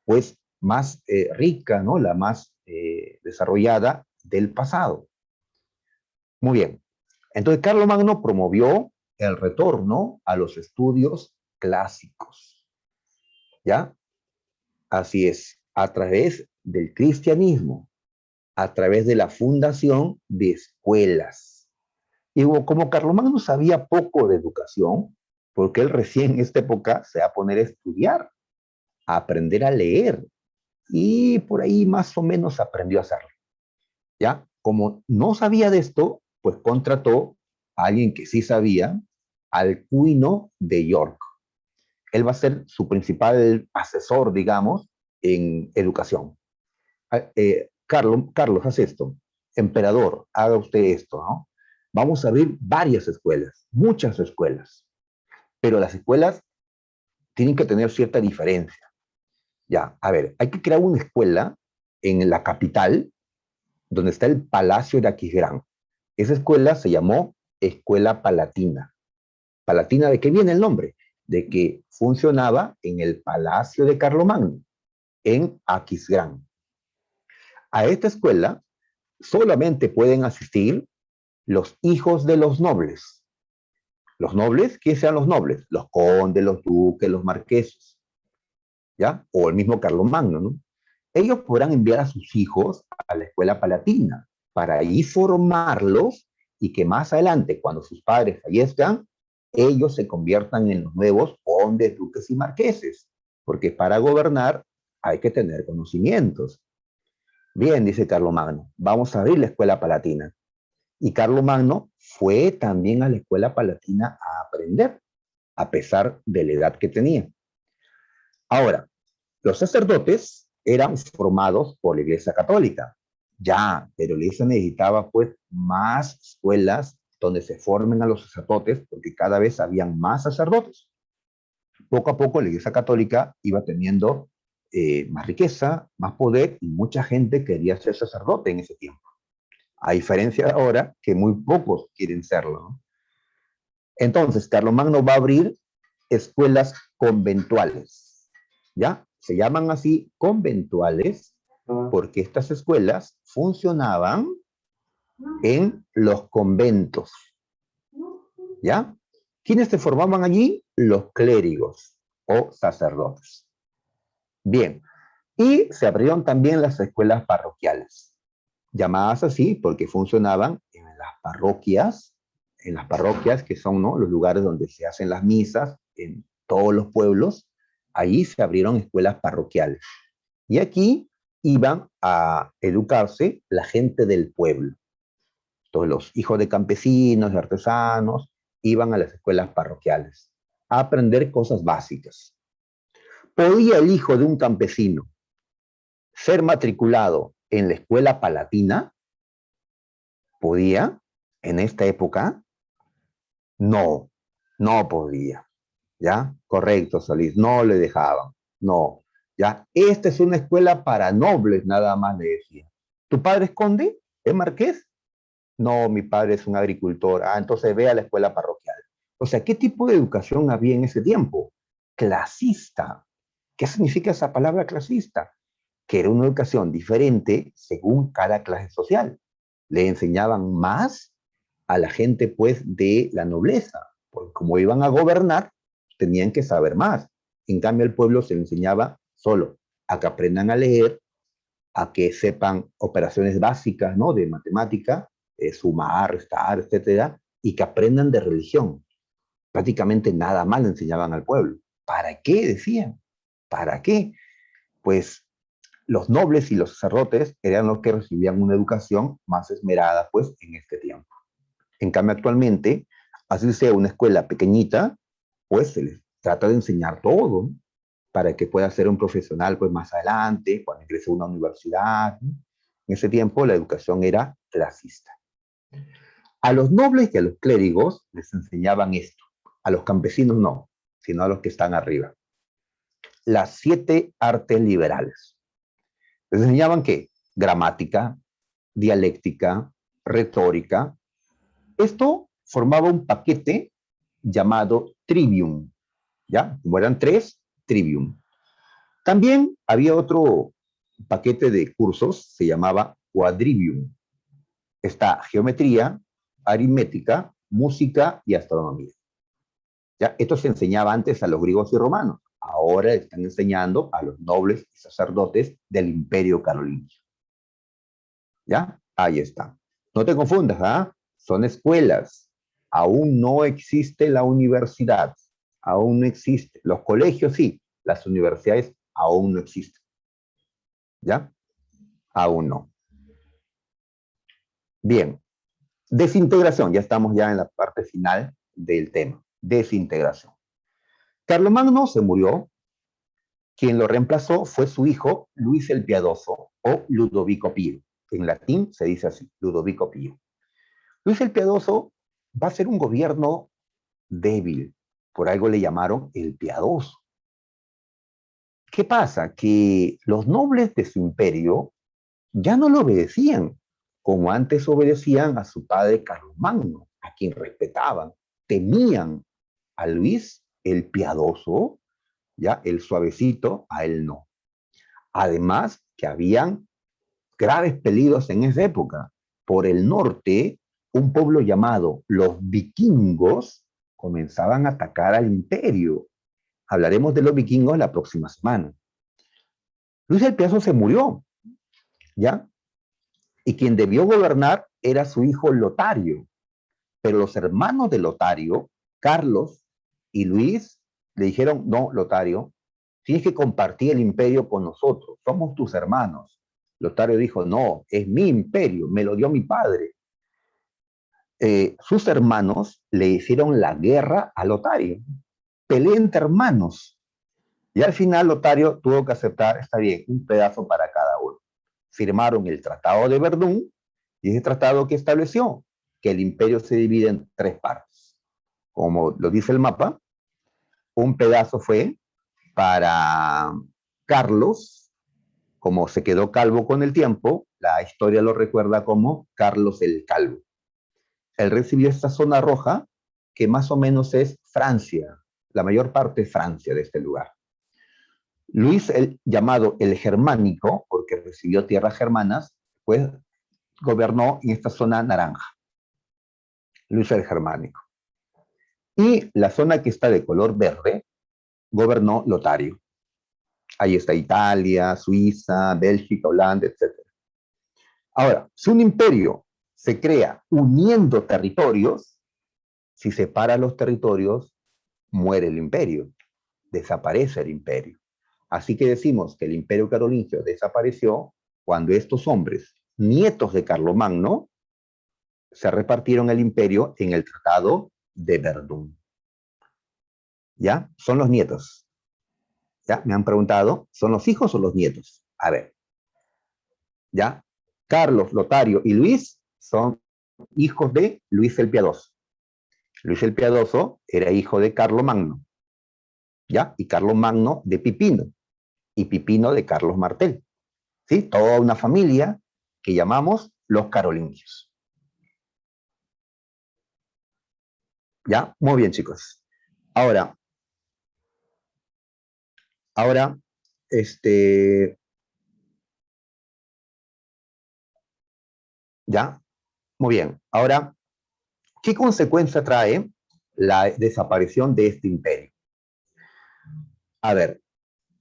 pues más rica, ¿no? La más desarrollada del pasado. Muy bien. Entonces, Carlomagno promovió el retorno a los estudios clásicos. ¿Ya? Así es, a través del cristianismo, a través de la fundación de escuelas. Y como Carlomagno sabía poco de educación, porque él recién en esta época se va a poner a estudiar, a aprender a leer, y por ahí más o menos aprendió a hacerlo. ¿Ya? Como no sabía de esto, pues contrató a alguien que sí sabía, Alcuino de York. Él va a ser su principal asesor, digamos, en educación. Carlos, haz esto. Emperador, haga usted esto, ¿no? Vamos a abrir varias escuelas, muchas escuelas, pero las escuelas tienen que tener cierta diferencia. Ya, a ver, hay que crear una escuela en la capital, donde está el Palacio de Aquisgrán. Esa escuela se llamó Escuela Palatina. ¿Palatina de qué viene el nombre? De que funcionaba en el Palacio de Carlomagno, en Aquisgrán. A esta escuela solamente pueden asistir los hijos de los nobles. ¿Los nobles? ¿Quiénes sean los nobles? Los condes, los duques, los marqueses, ¿ya? O el mismo Carlomagno, ¿no? Ellos podrán enviar a sus hijos a la escuela palatina para ahí formarlos y que más adelante, cuando sus padres fallezcan, ellos se conviertan en los nuevos condes, duques y marqueses, porque para gobernar hay que tener conocimientos. Bien, dice Carlomagno, vamos a abrir la escuela palatina. Y Carlomagno fue también a la escuela palatina a aprender, a pesar de la edad que tenía. Ahora, los sacerdotes eran formados por la Iglesia Católica, ya, pero la Iglesia necesitaba pues más escuelas donde se formen a los sacerdotes, porque cada vez habían más sacerdotes. Poco a poco la Iglesia Católica iba teniendo más riqueza, más poder, y mucha gente quería ser sacerdote en ese tiempo. A diferencia de ahora, que muy pocos quieren serlo, ¿no? Entonces, Carlomagno va a abrir escuelas conventuales, ¿ya? Se llaman así conventuales porque estas escuelas funcionaban en los conventos, ¿ya? ¿Quiénes se formaban allí? Los clérigos o sacerdotes. Bien, y se abrieron también las escuelas parroquiales, llamadas así porque funcionaban en las parroquias que son, ¿no?, los lugares donde se hacen las misas en todos los pueblos. Allí se abrieron escuelas parroquiales. Y aquí iban a educarse la gente del pueblo. Todos los hijos de campesinos, de artesanos, iban a las escuelas parroquiales a aprender cosas básicas. ¿Podía el hijo de un campesino ser matriculado en la escuela palatina? ¿Podía en esta época? No, no podía. ¿Ya? Correcto, Solís, no le dejaban. No, ¿ya? Esta es una escuela para nobles, nada más le decía. ¿Tu padre es conde? ¿Es marqués? No, mi padre es un agricultor. Ah, entonces ve a la escuela parroquial. O sea, ¿qué tipo de educación había en ese tiempo? Clasista. ¿Qué significa esa palabra clasista? Que era una educación diferente según cada clase social. Le enseñaban más a la gente, pues, de la nobleza, porque como iban a gobernar, tenían que saber más. En cambio, al pueblo se le enseñaba solo a que aprendan a leer, a que sepan operaciones básicas, ¿no? De matemática, sumar, restar, etcétera, y que aprendan de religión. Prácticamente nada más le enseñaban al pueblo. ¿Para qué? Decían. ¿Para qué? Pues los nobles y los sacerdotes eran los que recibían una educación más esmerada, pues, en este tiempo. En cambio, actualmente, así sea una escuela pequeñita, pues se les trata de enseñar todo, ¿no? Para que pueda ser un profesional, pues, más adelante, cuando ingrese a una universidad, ¿no? En ese tiempo la educación era clasista. A los nobles y a los clérigos les enseñaban esto. A los campesinos no, sino a los que están arriba. Las 7 artes liberales. Les enseñaban qué? Gramática, dialéctica, retórica. Esto formaba un paquete llamado trivium, ¿ya? Como eran 3, trivium. También había otro paquete de cursos, se llamaba quadrivium. Está geometría, aritmética, música y astronomía. ¿Ya? Esto se enseñaba antes a los griegos y romanos. Ahora están enseñando a los nobles y sacerdotes del Imperio Carolingio. ¿Ya? Ahí está. No te confundas, ¿ah? Son escuelas. Aún no existe la universidad. Aún no existe. Los colegios sí, las universidades aún no existen. ¿Ya? Aún no. Bien. Desintegración. Ya estamos ya en la parte final del tema. Desintegración. Carlomagno se murió. Quien lo reemplazó fue su hijo Luis el Piadoso o Ludovico Pío. En latín se dice así, Ludovico Pío. Luis el Piadoso va a ser un gobierno débil, por algo le llamaron el Piadoso. ¿Qué pasa? Que los nobles de su imperio ya no lo obedecían, como antes obedecían a su padre Carlomagno, a quien respetaban, temían a Luis el Piadoso, ya el suavecito, a él no. Además, que habían graves peligros en esa época. Por el norte, un pueblo llamado los vikingos comenzaban a atacar al imperio. Hablaremos de los vikingos la próxima semana. Luis el Piazo se murió, ¿ya? Y quien debió gobernar era su hijo Lotario. Pero los hermanos de Lotario, Carlos y Luis, le dijeron, no, Lotario, tienes que compartir el imperio con nosotros, somos tus hermanos. Lotario dijo, no, es mi imperio, me lo dio mi padre. Sus hermanos le hicieron la guerra a Lotario, peleé entre hermanos. Y al final Lotario tuvo que aceptar, está bien, un pedazo para cada uno. Firmaron el Tratado de Verdún, y ese tratado que estableció que el imperio se divide en 3 partes. Como lo dice el mapa, un pedazo fue para Carlos, como se quedó calvo con el tiempo, la historia lo recuerda como Carlos el Calvo. Él recibió esta zona roja, que más o menos es Francia, la mayor parte es Francia de este lugar. Luis, el llamado el Germánico, porque recibió tierras germanas, pues gobernó en esta zona naranja. Luis el Germánico. Y la zona que está de color verde, gobernó Lotario. Ahí está Italia, Suiza, Bélgica, Holanda, etc. Ahora, si un imperio se crea uniendo territorios, si separa los territorios, muere el imperio, desaparece el imperio. Así que decimos que el imperio carolingio desapareció cuando estos hombres, nietos de Carlomagno, se repartieron el imperio en el Tratado de Verdún. ¿Ya? Son los nietos. ¿Ya? Me han preguntado, ¿son los hijos o los nietos? A ver, ¿ya? Carlos, Lotario y Luis son hijos de Luis el Piadoso. Luis el Piadoso era hijo de Carlomagno, ¿ya? Y Carlomagno de Pipino, y Pipino de Carlos Martel. ¿Sí? Toda una familia que llamamos los carolingios. ¿Ya? Muy bien, chicos. Ahora, ahora, ¿ya? Muy bien. Ahora, ¿Qué consecuencia trae la desaparición de este imperio? A ver,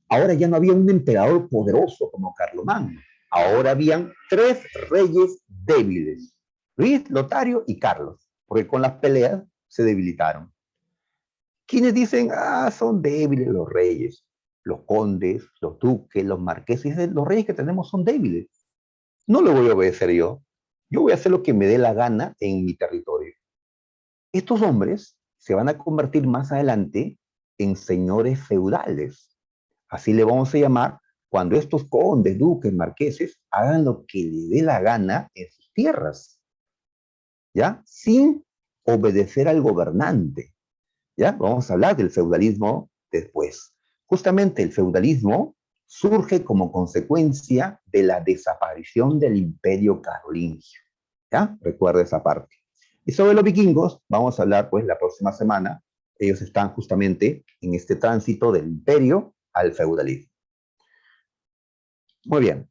ahora ya no había un emperador poderoso como Carlomagno. Ahora habían tres reyes débiles, Luis, Lotario y Carlos, porque con las peleas se debilitaron. Quienes dicen, son débiles los reyes, los condes, los duques, los marqueses, los reyes que tenemos son débiles. No lo voy a obedecer yo voy a hacer lo que me dé la gana en mi territorio. Estos hombres se van a convertir más adelante en señores feudales. Así le vamos a llamar cuando estos condes, duques, marqueses hagan lo que les dé la gana en sus tierras, ¿ya? Sin obedecer al gobernante, ¿ya? Vamos a hablar del feudalismo después. Justamente el feudalismo surge como consecuencia de la desaparición del imperio carolingio, ¿ya? Recuerda esa parte. Y sobre los vikingos, vamos a hablar pues la próxima semana. Ellos están justamente en este tránsito del imperio al feudalismo. Muy bien.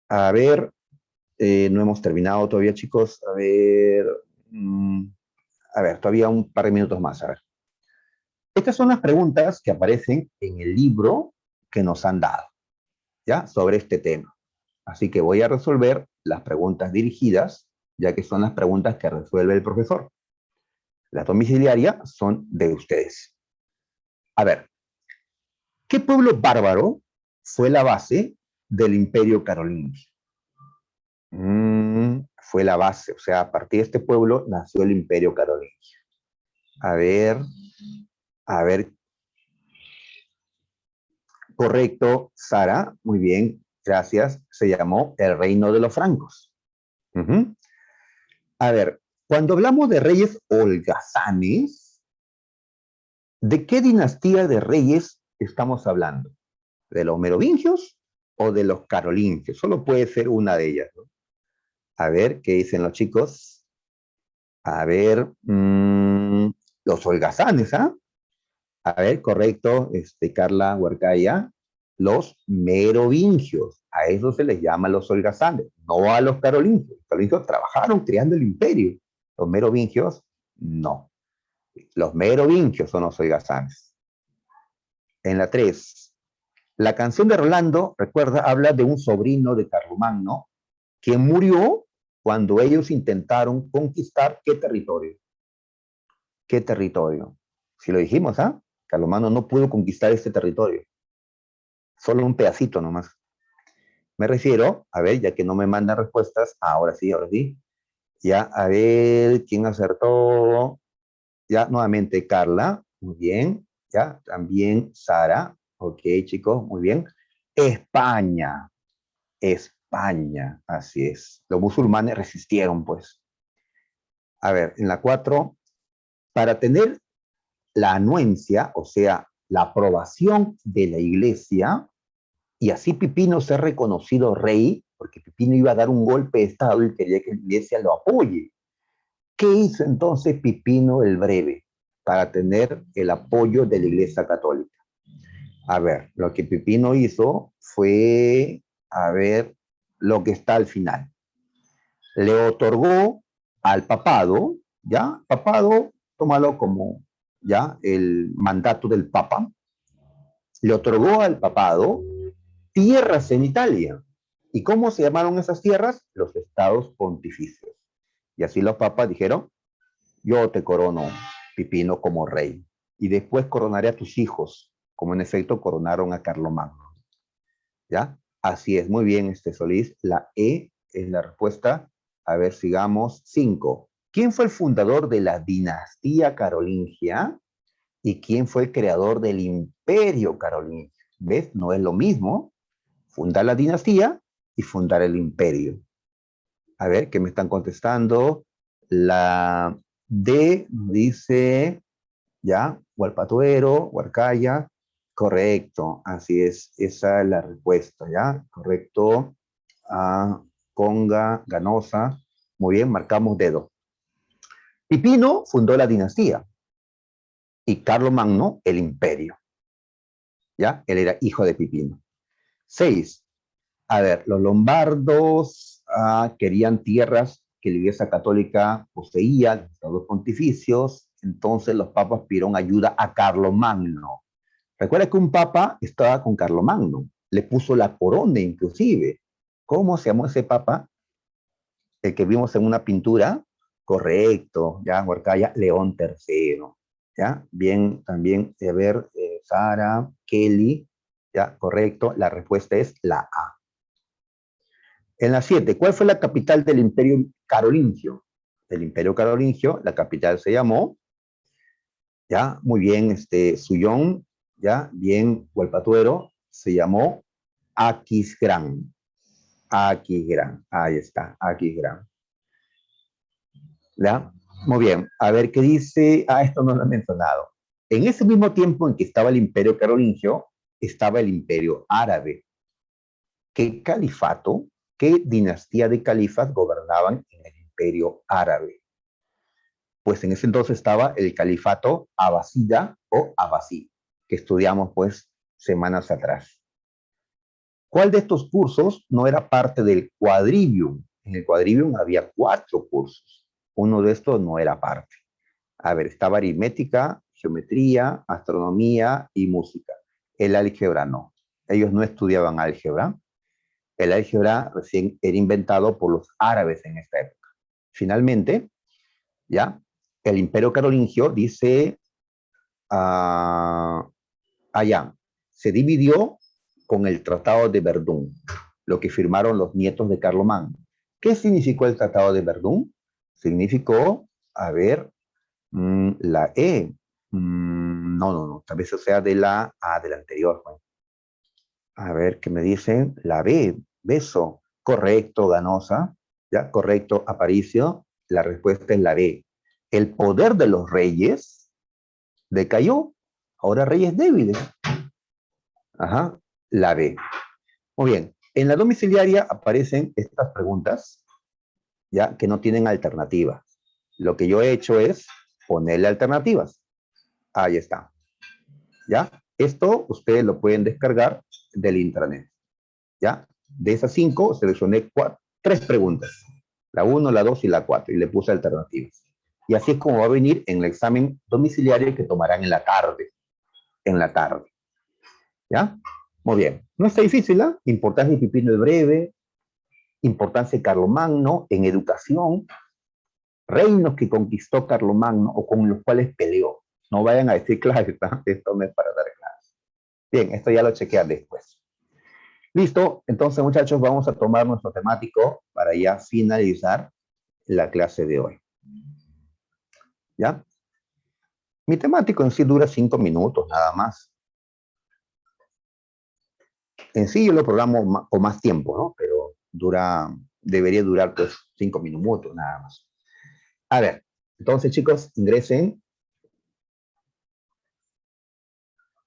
A ver, no hemos terminado todavía, chicos. A ver, todavía un par de minutos más. A ver. Estas son las preguntas que aparecen en el libro que nos han dado, ¿ya? Sobre este tema. Así que voy a resolver las preguntas dirigidas, ya que son las preguntas que resuelve el profesor. Las domiciliarias son de ustedes. A ver, ¿qué pueblo bárbaro fue la base del imperio carolingio? Fue la base, o sea, a partir de este pueblo nació el imperio carolingio. A ver, a ver. Correcto, Sara, muy bien, gracias. Se llamó el Reino de los Francos. A ver, cuando hablamos de reyes holgazanes, ¿de qué dinastía de reyes estamos hablando? ¿De los merovingios o de los carolingios? Solo puede ser una de ellas, ¿no? A ver, ¿qué dicen los chicos? A ver, los holgazanes, ¿ah? A ver, correcto, Carla Huarcaya, los merovingios. A eso se les llama los holgazanes, no a los carolingios. Los carolingios trabajaron creando el imperio. Los merovingios, no. Los merovingios son los holgazanes. En la 3, la canción de Rolando, recuerda, habla de un sobrino de Carlomagno que murió cuando ellos intentaron conquistar ¿qué territorio? ¿Qué territorio? Si lo dijimos, ¿ah? Carlomagno no pudo conquistar este territorio. Solo un pedacito nomás. Me refiero, a ver, ya que no me mandan respuestas, ahora sí, ahora sí. Ya, a ver, ¿quién acertó? Ya, nuevamente Carla, muy bien. Ya, también Sara, ok, chicos, muy bien. España, España, así es. Los musulmanes resistieron, pues. A ver, en la 4, para tener la anuencia, o sea, la aprobación de la iglesia, y así Pipino ser reconocido rey, porque Pipino iba a dar un golpe de Estado y quería que la iglesia lo apoye. ¿Qué hizo entonces Pipino el Breve para tener el apoyo de la iglesia católica? A ver, lo que Pipino hizo fue, a ver, lo que está al final. Le otorgó al papado, ¿ya? Papado, tómalo como, ¿ya? El mandato del papa. Le otorgó al papado tierras en Italia. ¿Y cómo se llamaron esas tierras? Los estados pontificios. Y así los papas dijeron, yo te corono, Pipino, como rey. Y después coronaré a tus hijos, como en efecto coronaron a Carlomagno. ¿Ya? Así es, muy bien, Solís. La E es la respuesta. A ver, sigamos. 5. ¿Quién fue el fundador de la dinastía carolingia? ¿Y quién fue el creador del imperio carolingio? ¿Ves? No es lo mismo fundar la dinastía y fundar el imperio. A ver, ¿qué me están contestando? La D dice, ya, Hualpatuero, Huarcaya, correcto, así es, esa es la respuesta, ¿ya? Correcto. Conga, Ganosa, muy bien, marcamos dedo. Pipino fundó la dinastía y Carlomagno el imperio, ¿ya? Él era hijo de Pipino. 6. A ver, los lombardos querían tierras que la Iglesia Católica poseía los estados pontificios, entonces los papas pidieron ayuda a Carlomagno. Recuerda que un papa estaba con Carlomagno, le puso la corona inclusive. ¿Cómo se llamó ese papa? El que vimos en una pintura, correcto, ya, Huarcaya, León III, ya, bien, también, a ver, Sara, Kelly, ya, correcto, la respuesta es la A. En la 7, ¿cuál fue la capital del Imperio Carolingio? Del Imperio Carolingio, la capital se llamó, ya, muy bien, Suyón, ya, bien, Hualpatuero, se llamó Aquisgrán. Aquisgrán, ahí está, Aquisgrán. ¿Ya? Muy bien, a ver qué dice. Ah, esto no lo he mencionado. En ese mismo tiempo en que estaba el Imperio Carolingio, estaba el Imperio Árabe. ¿Qué califato, qué dinastía de califas gobernaban en el Imperio Árabe? Pues en ese entonces estaba el califato abasida o abasí, que estudiamos pues semanas atrás. ¿Cuál de estos cursos no era parte del quadrivium? En el quadrivium había 4 cursos. Uno de estos no era parte. A ver, estaba aritmética, geometría, astronomía y música. El álgebra no. Ellos no estudiaban álgebra. El álgebra recién era inventado por los árabes en esta época. Finalmente, ya, el Imperio Carolingio dice, allá, se dividió con el Tratado de Verdún, lo que firmaron los nietos de Carlomagno. ¿Qué significó el Tratado de Verdún? Significó, a ver, la E. No, tal vez sea de la A, de la anterior. Bueno. A ver, ¿qué me dicen? La B, beso. Correcto, Ganosa. ¿Ya? Correcto, Aparicio. La respuesta es la B. El poder de los reyes decayó. Ahora reyes débiles. Ajá, la B. Muy bien. En la domiciliaria aparecen estas preguntas, ya que no tienen alternativa. Lo que yo he hecho es ponerle alternativas. Ahí está. ¿Ya? Esto ustedes lo pueden descargar del intranet. ¿Ya? De esas 5 seleccioné 3 preguntas. La 1, la 2 y la 4. Y le puse alternativas. Y así es como va a venir en el examen domiciliario que tomarán en la tarde. En la tarde. ¿Ya? Muy bien. No está difícil, ¿eh? Importancia de Pipino el Breve, importancia de Carlomagno en educación, reinos que conquistó Carlomagno o con los cuales peleó. No vayan a decir clases, ¿no? Esto no es para dar clases. Bien, esto ya lo chequean después. Listo, entonces muchachos, vamos a tomar nuestro temático para ya finalizar la clase de hoy. ¿Ya? Mi temático en sí dura 5 minutos, nada más. En sí yo lo programo con más tiempo, ¿no? Pero debería durar pues 5 minutos, nada más. A ver, entonces chicos, ingresen,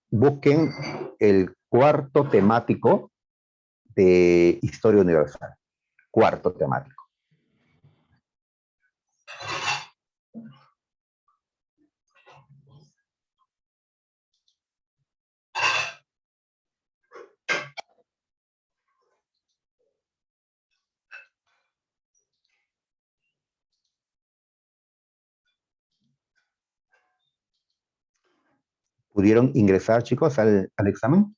busquen el cuarto temático de Historia Universal. Cuarto temático. ¿Pudieron ingresar, chicos, al examen?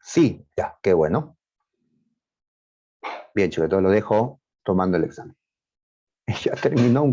Sí, ya, qué bueno. Bien, chicos, entonces lo dejo tomando el examen. Ya terminó un